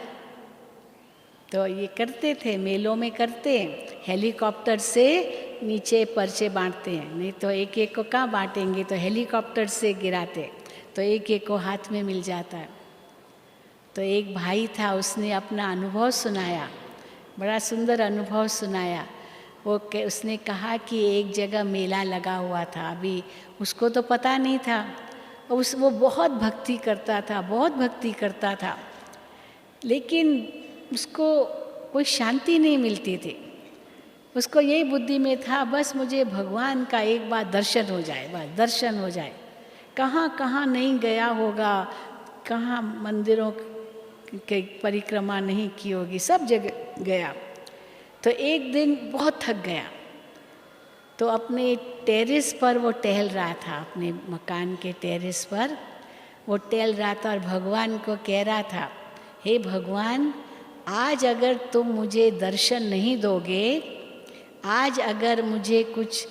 तो ये करते थे, मेलों में करते हैं, हेलीकॉप्टर से नीचे पर्चे बांटते हैं, नहीं तो एक एक को कहाँ बांटेंगे, तो हेलीकॉप्टर से गिराते, तो एक एक को हाथ में मिल जाता है। तो एक भाई था, उसने अपना अनुभव सुनाया, बड़ा सुंदर अनुभव सुनाया। उसने कहा कि एक जगह मेला लगा हुआ था, अभी उसको तो पता नहीं था, वो बहुत भक्ति करता था, लेकिन उसको कोई शांति नहीं मिलती थी। उसको यही बुद्धि में था बस मुझे भगवान का एक बार दर्शन हो जाए, बस दर्शन हो जाए। कहाँ कहाँ नहीं गया होगा, कहाँ मंदिरों की परिक्रमा नहीं की होगी, सब जगह गया। तो एक दिन बहुत थक गया, तो अपने टेरेस पर वो टहल रहा था, अपने मकान के टेरेस पर वो टहल रहा था और भगवान को कह रहा था, हे भगवान, आज अगर तुम मुझे दर्शन नहीं दोगे, आज अगर मुझे कुछ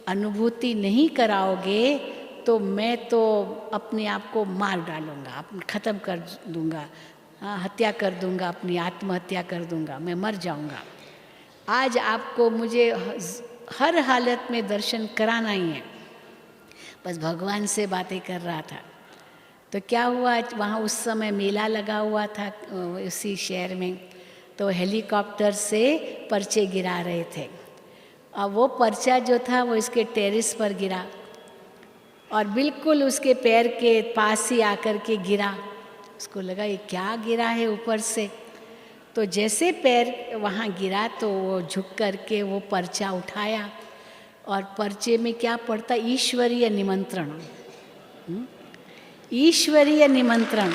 अनुभूति नहीं कराओगे, तो मैं तो अपने आप को मार डालूँगा, ख़त्म कर दूँगा, हत्या कर दूँगा, अपनी आत्महत्या कर दूँगा, मैं मर जाऊँगा। आज आपको मुझे हर हालत में दर्शन कराना ही है। बस भगवान से बातें कर रहा था। तो क्या हुआ, वहाँ उस समय मेला लगा हुआ था उसी शहर में, तो हेलीकॉप्टर से पर्चे गिरा रहे थे। अब वो पर्चा जो था वो इसके टेरेस पर गिरा और बिल्कुल उसके पैर के पास ही आकर के गिरा। उसको लगा ये क्या गिरा है ऊपर से। तो जैसे पैर वहाँ गिरा तो वो झुक करके वो पर्चा उठाया और पर्चे में क्या पढ़ता, ईश्वरीय निमंत्रण। ईश्वरीय निमंत्रण,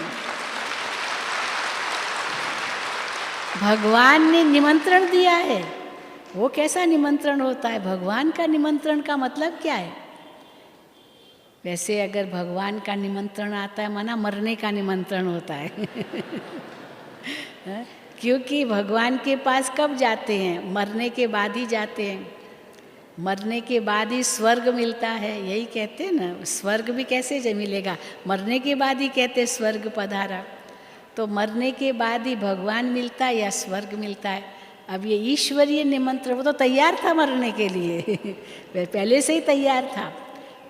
भगवान ने निमंत्रण दिया है। वो कैसा निमंत्रण होता है, भगवान का निमंत्रण का मतलब क्या है। वैसे अगर भगवान का निमंत्रण आता है माना मरने का निमंत्रण होता है क्योंकि भगवान के पास कब जाते हैं? मरने के बाद ही जाते हैं। मरने के बाद ही स्वर्ग मिलता है, यही कहते हैं ना। स्वर्ग भी कैसे मिलेगा? मरने के बाद ही कहते स्वर्ग पधारा। तो मरने के बाद ही भगवान मिलता है या स्वर्ग मिलता है। अब ये ईश्वरीय निमंत्रण, वो तो तैयार था मरने के लिए पहले से ही तैयार था।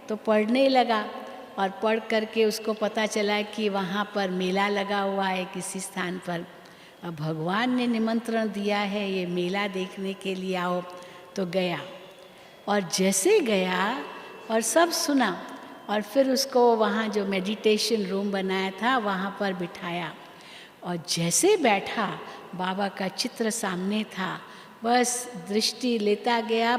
तो पढ़ने लगा और पढ़ करके उसको पता चला कि वहाँ पर मेला लगा हुआ है किसी स्थान पर। अब भगवान ने निमंत्रण दिया है ये मेला देखने के लिए आओ, तो गया। और जैसे गया और सब सुना, और फिर उसको वहाँ जो मेडिटेशन रूम बनाया था वहाँ पर बिठाया, और जैसे बैठा बाबा का चित्र सामने था, बस दृष्टि लेता गया,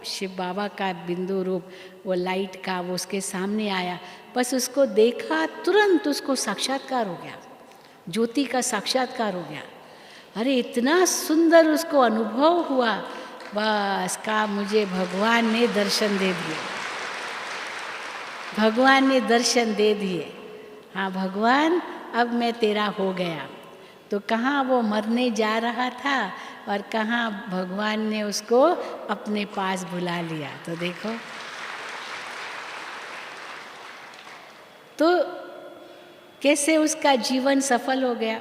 शिव बाबा का बिंदु रूप वो लाइट का वो उसके सामने आया, बस उसको देखा, तुरंत उसको साक्षात्कार हो गया, ज्योति का साक्षात्कार हो गया। अरे इतना सुंदर उसको अनुभव हुआ, बस का मुझे भगवान ने दर्शन दे दिए, भगवान ने दर्शन दे दिए। हाँ भगवान, अब मैं तेरा हो गया। तो कहाँ वो मरने जा रहा था और कहाँ भगवान ने उसको अपने पास बुला लिया। तो देखो, तो कैसे उसका जीवन सफल हो गया।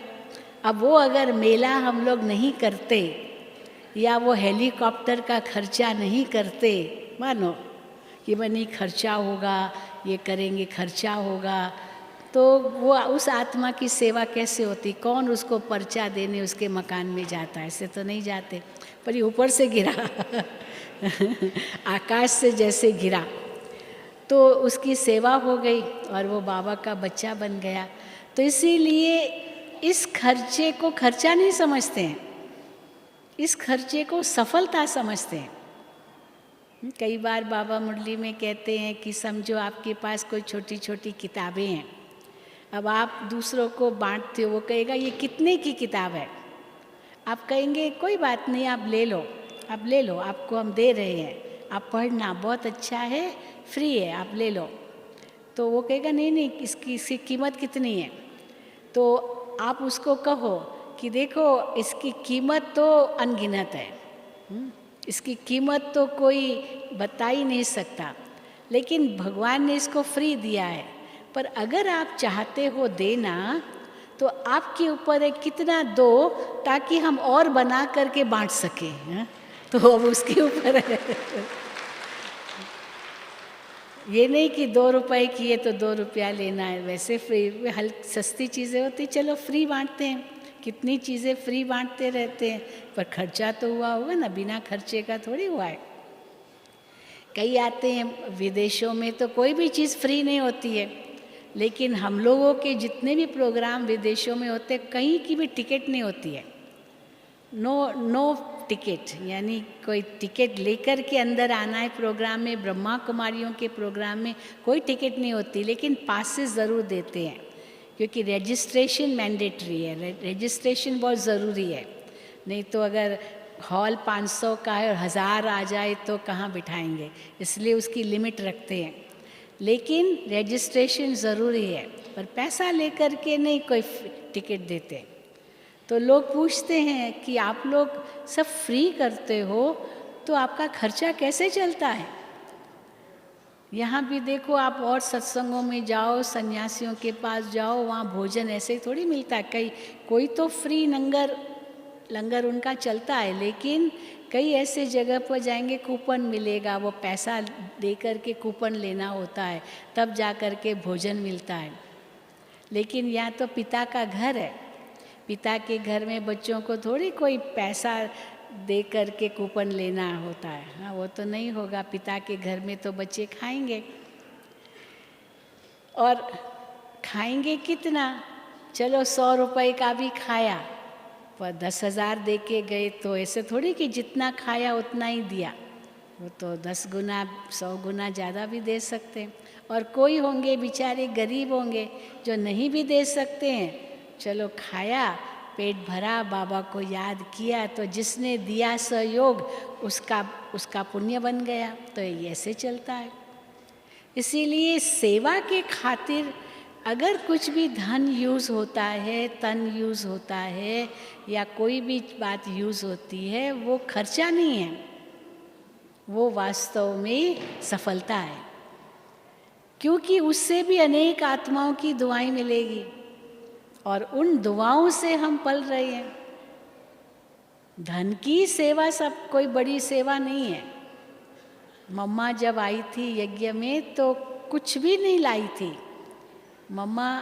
अब वो अगर मेला हम लोग नहीं करते या वो हेलीकॉप्टर का खर्चा नहीं करते, मानो कि नहीं खर्चा होगा, ये करेंगे खर्चा होगा, तो वो उस आत्मा की सेवा कैसे होती? कौन उसको पर्चा देने उसके मकान में जाता है? ऐसे तो नहीं जाते। पर ये ऊपर से गिरा आकाश से जैसे गिरा, तो उसकी सेवा हो गई और वो बाबा का बच्चा बन गया। तो इसीलिए इस खर्चे को खर्चा नहीं समझते हैं, इस खर्चे को सफलता समझते हैं। कई बार बाबा मुरली में कहते हैं कि समझो आपके पास कोई छोटी छोटी किताबें हैं, अब आप दूसरों को बांटते हो, वो कहेगा ये कितने की किताब है? आप कहेंगे कोई बात नहीं, आप ले लो, आप ले लो, आपको हम दे रहे हैं, आप पढ़ना, बहुत अच्छा है, फ्री है, आप ले लो। तो वो कहेगा नहीं नहीं, इसकी कीमत कितनी है? तो आप उसको कहो कि देखो इसकी कीमत तो अनगिनत है, इसकी कीमत तो कोई बता ही नहीं सकता, लेकिन भगवान ने इसको फ्री दिया है। पर अगर आप चाहते हो देना तो आपके ऊपर है कितना दो, ताकि हम और बना करके बांट सकें। तो अब उसके ऊपर है ये नहीं कि 2 रुपए की है तो 2 रुपया लेना है। वैसे फ्री हल्की सस्ती चीज़ें होती, चलो फ्री बांटते हैं, कितनी चीज़ें फ्री बांटते रहते हैं, पर खर्चा तो हुआ होगा ना, बिना खर्चे का थोड़ी हुआ है। कई आते हैं विदेशों में तो कोई भी चीज़ फ्री नहीं होती है, लेकिन हम लोगों के जितने भी प्रोग्राम विदेशों में होते हैं कहीं की भी टिकट नहीं होती है, नो टिकट, यानी कोई टिकट लेकर के अंदर आना है प्रोग्राम में। ब्रह्मा कुमारियों के प्रोग्राम में कोई टिकट नहीं होती, लेकिन पासेस ज़रूर देते हैं, क्योंकि रजिस्ट्रेशन मैंडेटरी है, रजिस्ट्रेशन बहुत ज़रूरी है। नहीं तो अगर हॉल 500 का है और 1000 आ जाए तो कहाँ बिठाएंगे, इसलिए उसकी लिमिट रखते हैं। लेकिन रजिस्ट्रेशन ज़रूरी है, पर पैसा लेकर के नहीं कोई टिकट देते। तो लोग पूछते हैं कि आप लोग सब फ्री करते हो तो आपका खर्चा कैसे चलता है? यहाँ भी देखो, आप और सत्संगों में जाओ, सन्यासियों के पास जाओ, वहाँ भोजन ऐसे ही थोड़ी मिलता है। कोई तो फ्री लंगर उनका चलता है, लेकिन कई ऐसे जगह पर जाएंगे कूपन मिलेगा, वो पैसा दे कर के कूपन लेना होता है, तब जा कर के भोजन मिलता है। लेकिन यहाँ तो पिता का घर है, पिता के घर में बच्चों को थोड़ी कोई पैसा दे कर के कूपन लेना होता है। हाँ, वो तो नहीं होगा। पिता के घर में तो बच्चे खाएंगे, और खाएंगे कितना? चलो 100 रुपए का भी खाया, पर 10,000 दे के गए तो ऐसे थोड़ी कि जितना खाया उतना ही दिया, वो तो 10 गुना 100 गुना ज़्यादा भी दे सकते हैं। और कोई होंगे बेचारे गरीब होंगे जो नहीं भी दे सकते हैं, चलो खाया, पेट भरा, बाबा को याद किया, तो जिसने दिया सहयोग उसका पुण्य बन गया। तो ये ऐसे चलता है। इसीलिए सेवा के खातिर अगर कुछ भी धन यूज़ होता है, तन यूज़ होता है या कोई भी बात यूज़ होती है, वो खर्चा नहीं है, वो वास्तव में सफलता है। क्योंकि उससे भी अनेक आत्माओं की दुआएं मिलेगी और उन दुआओं से हम पल रहे हैं। धन की सेवा सब कोई बड़ी सेवा नहीं है। मम्मा जब आई थी यज्ञ में तो कुछ भी नहीं लाई थी। मम्मा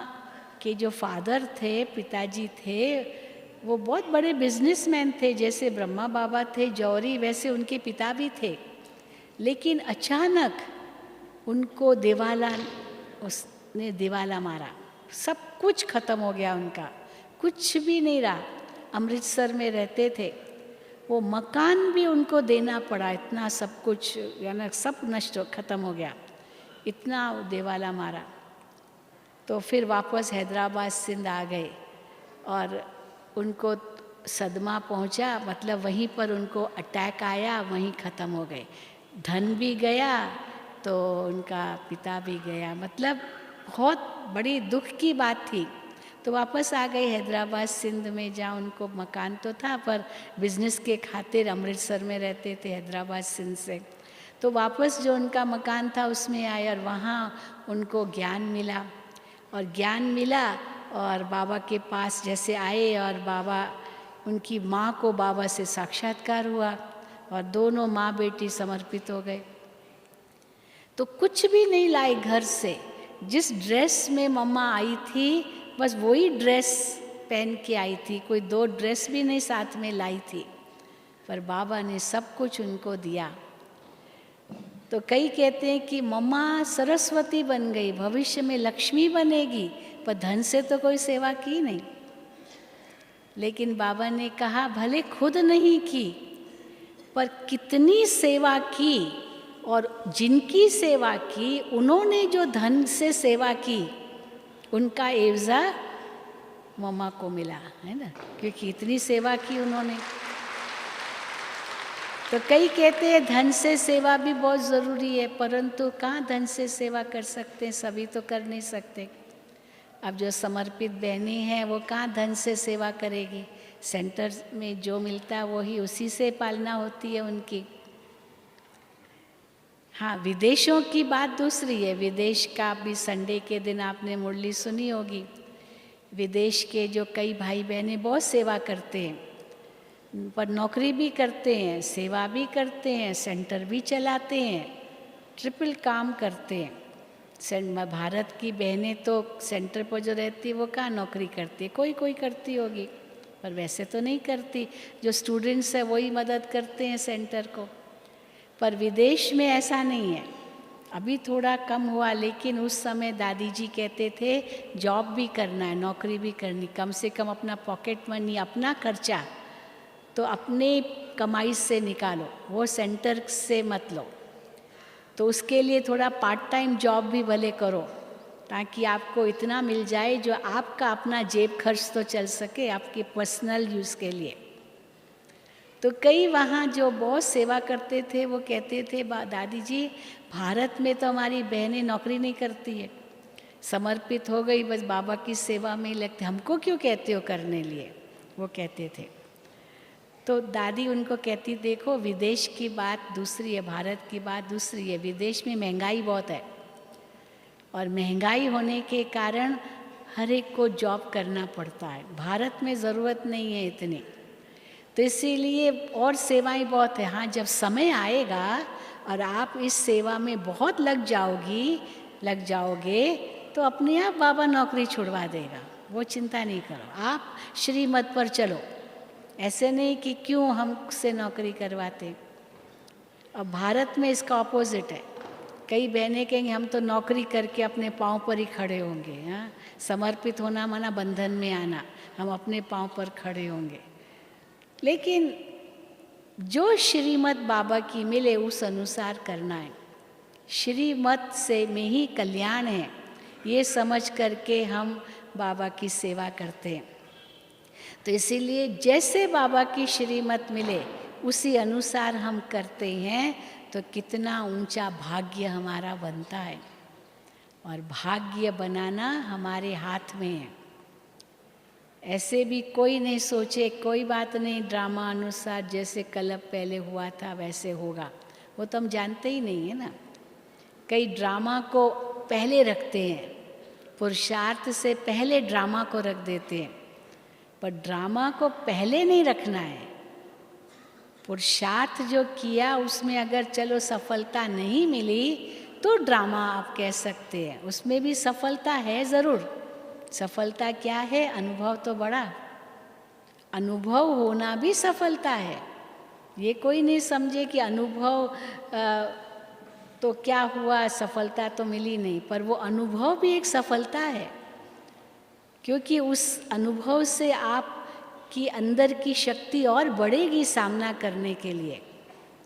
के जो फादर थे, पिताजी थे, वो बहुत बड़े बिजनेसमैन थे। जैसे ब्रह्मा बाबा थे जौहरी, वैसे उनके पिता भी थे। लेकिन अचानक उनको उसने दिवाला मारा, सब कुछ खत्म हो गया उनका, कुछ भी नहीं रहा। अमृतसर में रहते थे, वो मकान भी उनको देना पड़ा, इतना सब कुछ यानी सब नष्ट खत्म हो गया, इतना दिवाला मारा। तो फिर वापस हैदराबाद सिंध आ गए और उनको सदमा पहुंचा, मतलब वहीं पर उनको अटैक आया, वहीं ख़त्म हो गए। धन भी गया तो उनका पिता भी गया, मतलब बहुत बड़ी दुख की बात थी। तो वापस आ गए हैदराबाद सिंध में, जहाँ उनको मकान तो था पर बिजनेस के खातिर अमृतसर में रहते थे हैदराबाद सिंध से। तो वापस जो उनका मकान था उसमें आए और वहाँ उनको ज्ञान मिला। और ज्ञान मिला और बाबा के पास जैसे आए और बाबा, उनकी माँ को बाबा से साक्षात्कार हुआ और दोनों माँ बेटी समर्पित हो गए। तो कुछ भी नहीं लाए घर से, जिस ड्रेस में मम्मा आई थी बस वही ड्रेस पहन के आई थी, कोई 2 ड्रेस भी नहीं साथ में लाई थी, पर बाबा ने सब कुछ उनको दिया। तो कई कहते हैं कि मम्मा सरस्वती बन गई, भविष्य में लक्ष्मी बनेगी, पर धन से तो कोई सेवा की नहीं। लेकिन बाबा ने कहा भले खुद नहीं की, पर कितनी सेवा की, और जिनकी सेवा की उन्होंने जो धन से सेवा की उनका एवजा मम्मा को मिला, है ना, क्योंकि इतनी सेवा की उन्होंने। तो कई कहते हैं धन से सेवा भी बहुत ज़रूरी है, परंतु कहाँ धन से सेवा कर सकते हैं, सभी तो कर नहीं सकते। अब जो समर्पित बहनें हैं वो कहाँ धन से सेवा करेगी, सेंटर में जो मिलता है वही उसी से पालना होती है उनकी। हाँ, विदेशों की बात दूसरी है। विदेश का भी संडे के दिन आपने मुरली सुनी होगी। विदेश के जो कई भाई बहनें बहुत सेवा करते हैं, पर नौकरी भी करते हैं, सेवा भी करते हैं, सेंटर भी चलाते हैं, ट्रिपल काम करते हैं। भारत की बहनें तो सेंटर पर जो रहती है वो कहाँ नौकरी करती है, कोई कोई करती होगी, पर वैसे तो नहीं करती। जो स्टूडेंट्स हैं वही मदद करते हैं सेंटर को। पर विदेश में ऐसा नहीं है, अभी थोड़ा कम हुआ, लेकिन उस समय दादी जी कहते थे जॉब भी करना है, नौकरी भी करनी, कम से कम अपना पॉकेट मनी, अपना खर्चा तो अपने कमाई से निकालो, वो सेंटर से मत लो। तो उसके लिए थोड़ा पार्ट टाइम जॉब भी भले करो, ताकि आपको इतना मिल जाए जो आपका अपना जेब खर्च तो चल सके, आपके पर्सनल यूज़ के लिए। तो कई वहाँ जो बहुत सेवा करते थे वो कहते थे दादी जी भारत में तो हमारी बहनें नौकरी नहीं करती है, समर्पित हो गई बस बाबा की सेवा में ही लगते, हमको क्यों कहते हो करने लिए, वो कहते थे। तो दादी उनको कहती देखो विदेश की बात दूसरी है, भारत की बात दूसरी है। विदेश में महंगाई बहुत है और महंगाई होने के कारण हर एक को जॉब करना पड़ता है, भारत में ज़रूरत नहीं है इतनी, तो इसीलिए और सेवाएं बहुत है। हाँ, जब समय आएगा और आप इस सेवा में बहुत लग जाओगे तो अपने आप बाबा नौकरी छुड़वा देगा, वो चिंता नहीं करो, आप श्रीमत पर चलो। ऐसे नहीं कि क्यों हमसे नौकरी करवाते। अब भारत में इसका ऑपोजिट है, कई बहनें कहेंगे हम तो नौकरी करके अपने पाँव पर ही खड़े होंगे। हाँ, समर्पित होना माना बंधन में आना, हम अपने पाँव पर खड़े होंगे। लेकिन जो श्रीमत बाबा की मिले उस अनुसार करना है, श्रीमत से में ही कल्याण है, ये समझ करके हम बाबा की सेवा करते हैं। तो इसीलिए जैसे बाबा की श्रीमत मिले उसी अनुसार हम करते हैं, तो कितना ऊंचा भाग्य हमारा बनता है। और भाग्य बनाना हमारे हाथ में है। ऐसे भी कोई नहीं सोचे, कोई बात नहीं, ड्रामा अनुसार जैसे कल्प पहले हुआ था वैसे होगा, वो तो हम जानते ही नहीं है ना। कई ड्रामा को पहले रखते हैं, पुरुषार्थ से पहले ड्रामा को रख देते हैं, पर ड्रामा को पहले नहीं रखना है। पुरुषार्थ जो किया उसमें अगर चलो सफलता नहीं मिली तो ड्रामा आप कह सकते हैं, उसमें भी सफलता है ज़रूर। सफलता क्या है? अनुभव तो बड़ा, अनुभव होना भी सफलता है। ये कोई नहीं समझे कि अनुभव तो क्या हुआ, सफलता तो मिली नहीं, पर वो अनुभव भी एक सफलता है, क्योंकि उस अनुभव से आप की अंदर की शक्ति और बढ़ेगी सामना करने के लिए।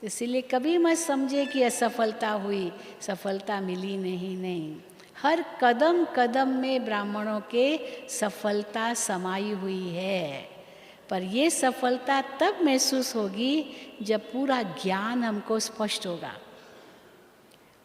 इसीलिए कभी मत समझे कि असफलता हुई, सफलता मिली नहीं। हर कदम कदम में ब्राह्मणों के सफलता समाई हुई है, पर ये सफलता तब महसूस होगी जब पूरा ज्ञान हमको स्पष्ट होगा।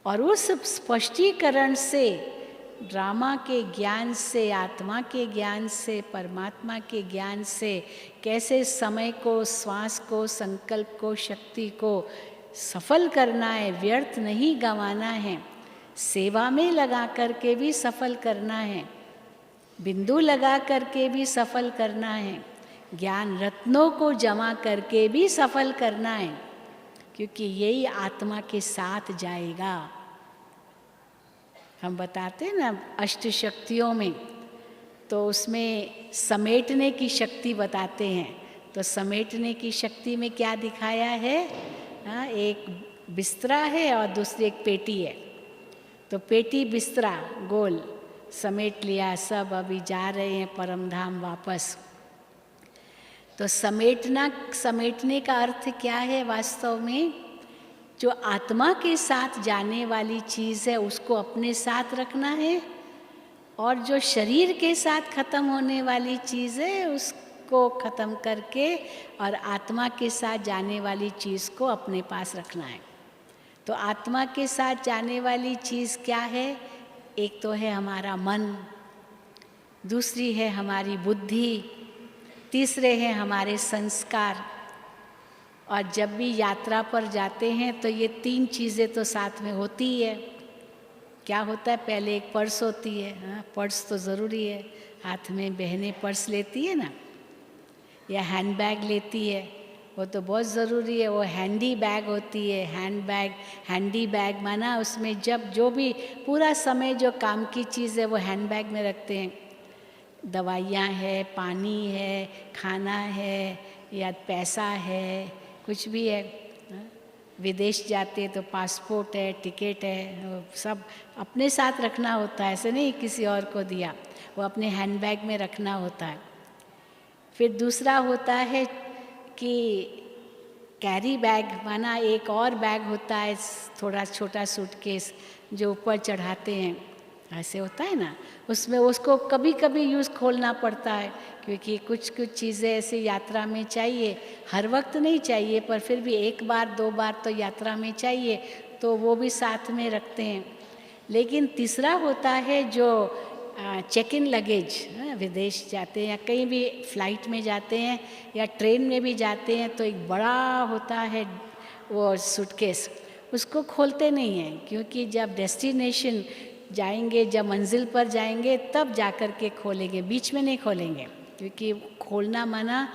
और उस स्पष्टीकरण से, ड्रामा के ज्ञान से, आत्मा के ज्ञान से, परमात्मा के ज्ञान से, कैसे समय को, श्वास को, संकल्प को, शक्ति को सफल करना है, व्यर्थ नहीं गंवाना है, सेवा में लगा करके भी सफल करना है, बिंदु लगा करके भी सफल करना है, ज्ञान रत्नों को जमा करके भी सफल करना है, क्योंकि यही आत्मा के साथ जाएगा। हम बताते हैं ना अष्ट शक्तियों में, तो उसमें समेटने की शक्ति बताते हैं। तो समेटने की शक्ति में क्या दिखाया है? हाँ, एक बिस्तरा है और दूसरी एक पेटी है। तो पेटी बिस्तरा गोल समेट लिया, सब अभी जा रहे हैं परम धाम वापस। तो समेटने का अर्थ क्या है वास्तव में? जो आत्मा के साथ जाने वाली चीज़ है उसको अपने साथ रखना है, और जो शरीर के साथ खत्म होने वाली चीज़ है उसको खत्म करके और आत्मा के साथ जाने वाली चीज़ को अपने पास रखना है। तो आत्मा के साथ जाने वाली चीज़ क्या है? एक तो है हमारा मन, दूसरी है हमारी बुद्धि, तीसरे हैं हमारे संस्कार। और जब भी यात्रा पर जाते हैं तो ये तीन चीज़ें तो साथ में होती ही है। क्या होता है? पहले एक पर्स होती है, हाँ, पर्स तो ज़रूरी है, हाथ में बहनें पर्स लेती है ना, या हैंड बैग लेती है, वो तो बहुत ज़रूरी है। वो हैंडी बैग होती है, हैंड बैग, हैंडी बैग माना उसमें जब जो भी पूरा समय जो काम की चीज़ है वो हैंड बैग में रखते हैं। दवाइयाँ है, पानी है, खाना है, या पैसा है, कुछ भी है। विदेश जाते तो पासपोर्ट है, टिकट है, सब अपने साथ रखना होता है, ऐसे नहीं किसी और को दिया, वो अपने हैंड बैग में रखना होता है। फिर दूसरा होता है कि कैरी बैग, माना एक और बैग होता है थोड़ा छोटा सूटकेस जो ऊपर चढ़ाते हैं, ऐसे होता है ना, उसमें उसको कभी कभी यूज़ खोलना पड़ता है, क्योंकि कुछ कुछ चीज़ें ऐसे यात्रा में चाहिए, हर वक्त नहीं चाहिए, पर फिर भी एक बार दो बार तो यात्रा में चाहिए, तो वो भी साथ में रखते हैं। लेकिन तीसरा होता है जो चेक इन लगेज, विदेश जाते हैं या कहीं भी फ्लाइट में जाते हैं या ट्रेन में भी जाते हैं तो एक बड़ा होता है वो सूटकेस, उसको खोलते नहीं हैं, क्योंकि जब डेस्टिनेशन जाएंगे, जब मंजिल पर जाएंगे तब जा कर के खोलेंगे, बीच में नहीं खोलेंगे, क्योंकि खोलना माना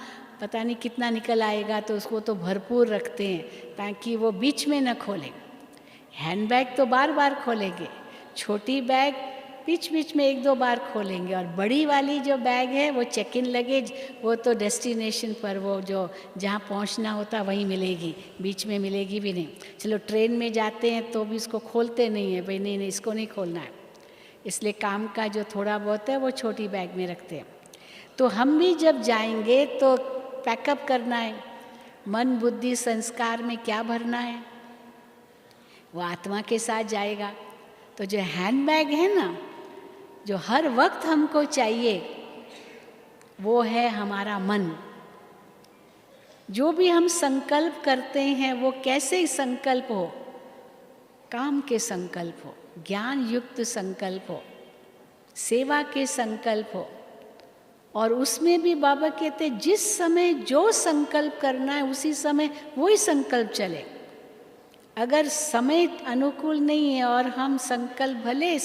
पता नहीं कितना निकल आएगा, तो उसको तो भरपूर रखते हैं ताकि वो बीच में न खोलें। हैंड बैग तो बार बार खोलेंगे, छोटी बैग बीच बीच में एक दो बार खोलेंगे, और बड़ी वाली जो बैग है वो चेक इन लगेज, वो तो डेस्टिनेशन पर, वो जो जहाँ पहुँचना होता वहीं मिलेगी, बीच में मिलेगी भी नहीं। चलो ट्रेन में जाते हैं तो भी इसको खोलते नहीं है, भाई नहीं नहीं इसको नहीं खोलना है, इसलिए काम का जो थोड़ा बहुत है वो छोटी बैग में रखते हैं। तो हम भी जब जाएंगे तो पैकअप करना है, मन बुद्धि संस्कार में क्या भरना है, वो आत्मा के साथ जाएगा। तो जो हैंड बैग है ना, जो हर वक्त हमको चाहिए, वो है हमारा मन। जो भी हम संकल्प करते हैं वो कैसे संकल्प हो? काम के संकल्प हो, ज्ञान युक्त संकल्प हो, सेवा के संकल्प हो। और उसमें भी बाबा कहते जिस समय जो संकल्प करना है उसी समय वही संकल्प चले। अगर समय अनुकूल नहीं है और हम संकल्प भले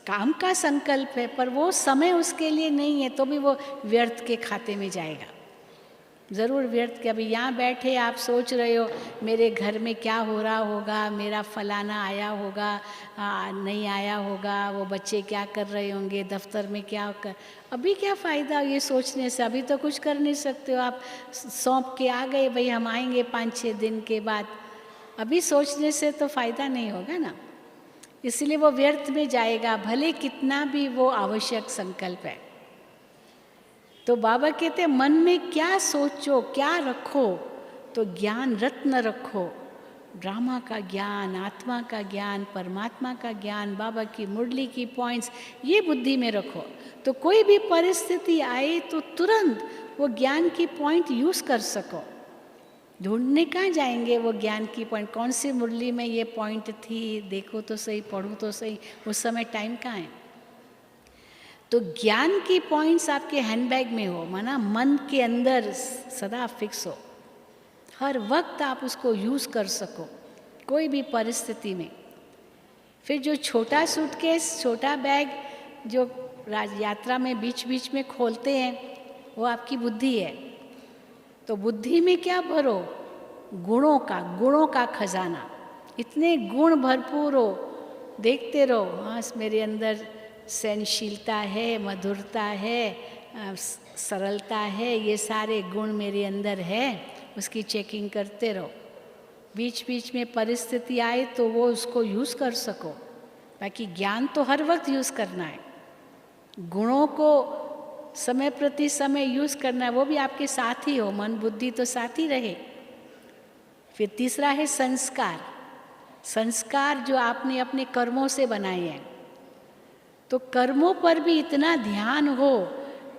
काम का संकल्प है पर वो समय उसके लिए नहीं है तो भी वो व्यर्थ के खाते में जाएगा, ज़रूर व्यर्थ के। अभी यहाँ बैठे आप सोच रहे हो मेरे घर में क्या हो रहा होगा, मेरा फलाना आया होगा, नहीं आया होगा, वो बच्चे क्या कर रहे होंगे, दफ्तर में क्या कर, अभी क्या फ़ायदा ये सोचने से, अभी तो कुछ कर नहीं सकते हो। आप सौंप के आ गए भाई हम आएंगे 5-6 दिन के बाद, अभी सोचने से तो फ़ायदा नहीं होगा ना, इसलिए वो व्यर्थ में जाएगा भले कितना भी वो आवश्यक संकल्प है। तो बाबा कहते हैं मन में क्या सोचो, क्या रखो, तो ज्ञान रत्न रखो, ड्रामा का ज्ञान, आत्मा का ज्ञान, परमात्मा का ज्ञान, बाबा की मुरली की पॉइंट्स, ये बुद्धि में रखो। तो कोई भी परिस्थिति आए तो तुरंत वो ज्ञान की पॉइंट यूज़ कर सको। ढूंढने कहाँ जाएंगे वो ज्ञान की पॉइंट, कौन सी मुरली में ये पॉइंट थी, देखो तो सही, पढ़ूँ तो सही, उस समय टाइम कहाँ है। तो ज्ञान की पॉइंट्स आपके हैंडबैग में हो, माना मन के अंदर सदा फिक्स हो, हर वक्त आप उसको यूज़ कर सको कोई भी परिस्थिति में। फिर जो छोटा सूटकेस, छोटा बैग जो यात्रा में बीच बीच में खोलते हैं वो आपकी बुद्धि है। तो बुद्धि में क्या भरो, गुणों का खजाना, इतने गुण भरपूर हो, देखते रहो, हाँ मेरे अंदर सहनशीलता है, मधुरता है, सरलता है, ये सारे गुण मेरे अंदर है, उसकी चेकिंग करते रहो। बीच बीच में परिस्थिति आए तो वो उसको यूज़ कर सको। बाकी ज्ञान तो हर वक्त यूज़ करना है, गुणों को समय प्रति समय यूज़ करना है, वो भी आपके साथ ही हो, मन बुद्धि तो साथ ही रहे। फिर तीसरा है संस्कार, संस्कार जो आपने अपने कर्मों से बनाए हैं। तो कर्मों पर भी इतना ध्यान हो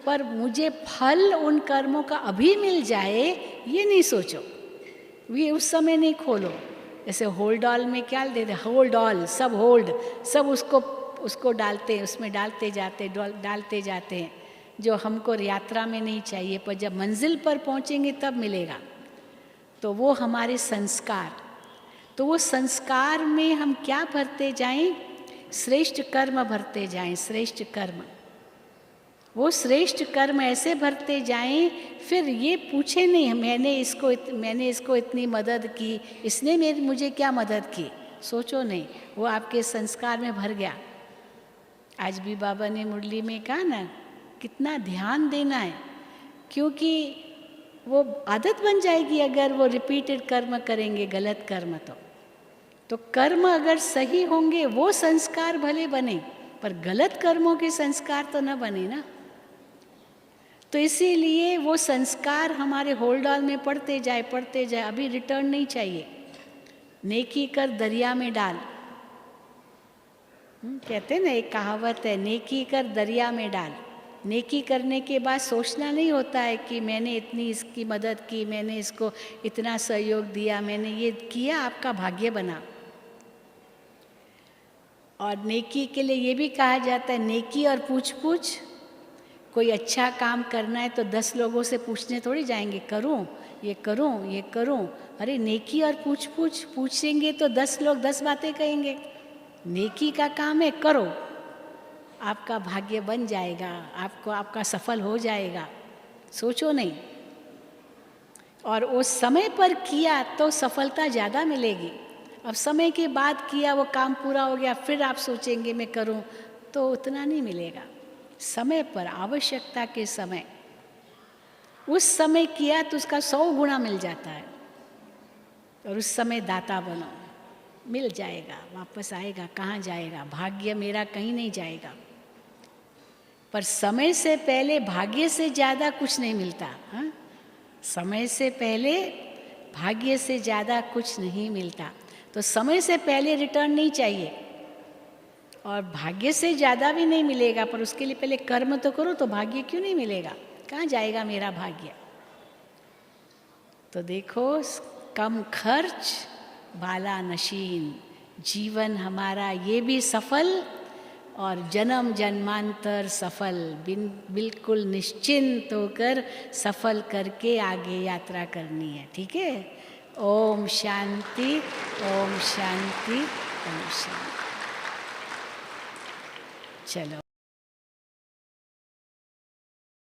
पर मुझे फल उन कर्मों का अभी मिल जाए ये नहीं सोचो, ये उस समय नहीं खोलो। जैसे होल्ड ऑल में क्या देते, होल्ड ऑल, सब होल्ड, सब उसको डालते हैं, उसमें डालते जाते हैं जो हमको यात्रा में नहीं चाहिए, पर जब मंजिल पर पहुंचेंगे तब मिलेगा। तो वो हमारे संस्कार, तो वो संस्कार में हम क्या भरते जाएं, श्रेष्ठ कर्म भरते जाएं, श्रेष्ठ कर्म, वो श्रेष्ठ कर्म ऐसे भरते जाएं। फिर ये पूछे नहीं मैंने इसको इतनी मदद की, इसने मुझे क्या मदद की, सोचो नहीं, वो आपके संस्कार में भर गया। आज भी बाबा ने मुरली में कहा ना कितना ध्यान देना है, क्योंकि वो आदत बन जाएगी अगर वो रिपीटेड कर्म करेंगे, गलत कर्म। तो कर्म अगर सही होंगे वो संस्कार भले बने, पर गलत कर्मों के संस्कार तो न बने ना। तो इसीलिए वो संस्कार हमारे होल्ड ऑल में पढ़ते जाए, अभी रिटर्न नहीं चाहिए। नेकी कर दरिया में डाल, कहते हैं ना, एक कहावत है, नेकी कर दरिया में डाल। नेकी करने के बाद सोचना नहीं होता है कि मैंने इतनी इसकी मदद की, मैंने इसको इतना सहयोग दिया, मैंने ये किया, आपका भाग्य बना। और नेकी के लिए ये भी कहा जाता है, नेकी और पूछ पूछ। कोई अच्छा काम करना है तो 10 लोगों से पूछने थोड़ी जाएंगे, करूं ये करूं ये करूं। अरे नेकी और पूछ पूछ, पूछेंगे तो 10 लोग 10 बातें कहेंगे। नेकी का काम है, करो, आपका भाग्य बन जाएगा, आपका सफल हो जाएगा, सोचो नहीं। और उस समय पर किया तो सफलता ज़्यादा मिलेगी। अब समय के बाद किया, वो काम पूरा हो गया, फिर आप सोचेंगे मैं करूं, तो उतना नहीं मिलेगा। समय पर, आवश्यकता के समय, उस समय किया तो उसका 100 गुना मिल जाता है। और उस समय दाता बनो, मिल जाएगा, वापस आएगा, कहाँ जाएगा, भाग्य मेरा कहीं नहीं जाएगा। पर समय से पहले भाग्य से ज़्यादा कुछ नहीं मिलता। हाँ, समय से पहले भाग्य से ज़्यादा कुछ नहीं मिलता। तो समय से पहले रिटर्न नहीं चाहिए और भाग्य से ज़्यादा भी नहीं मिलेगा, पर उसके लिए पहले कर्म तो करो, तो भाग्य क्यों नहीं मिलेगा, कहाँ जाएगा मेरा भाग्य। तो देखो, कम खर्च बाला नशीन, जीवन हमारा ये भी सफल और जन्म जन्मांतर सफल, बिल्कुल निश्चिंत होकर सफल करके आगे यात्रा करनी है। ठीक है। ओम शांति, ओम शांति, ओम शांति। चलो।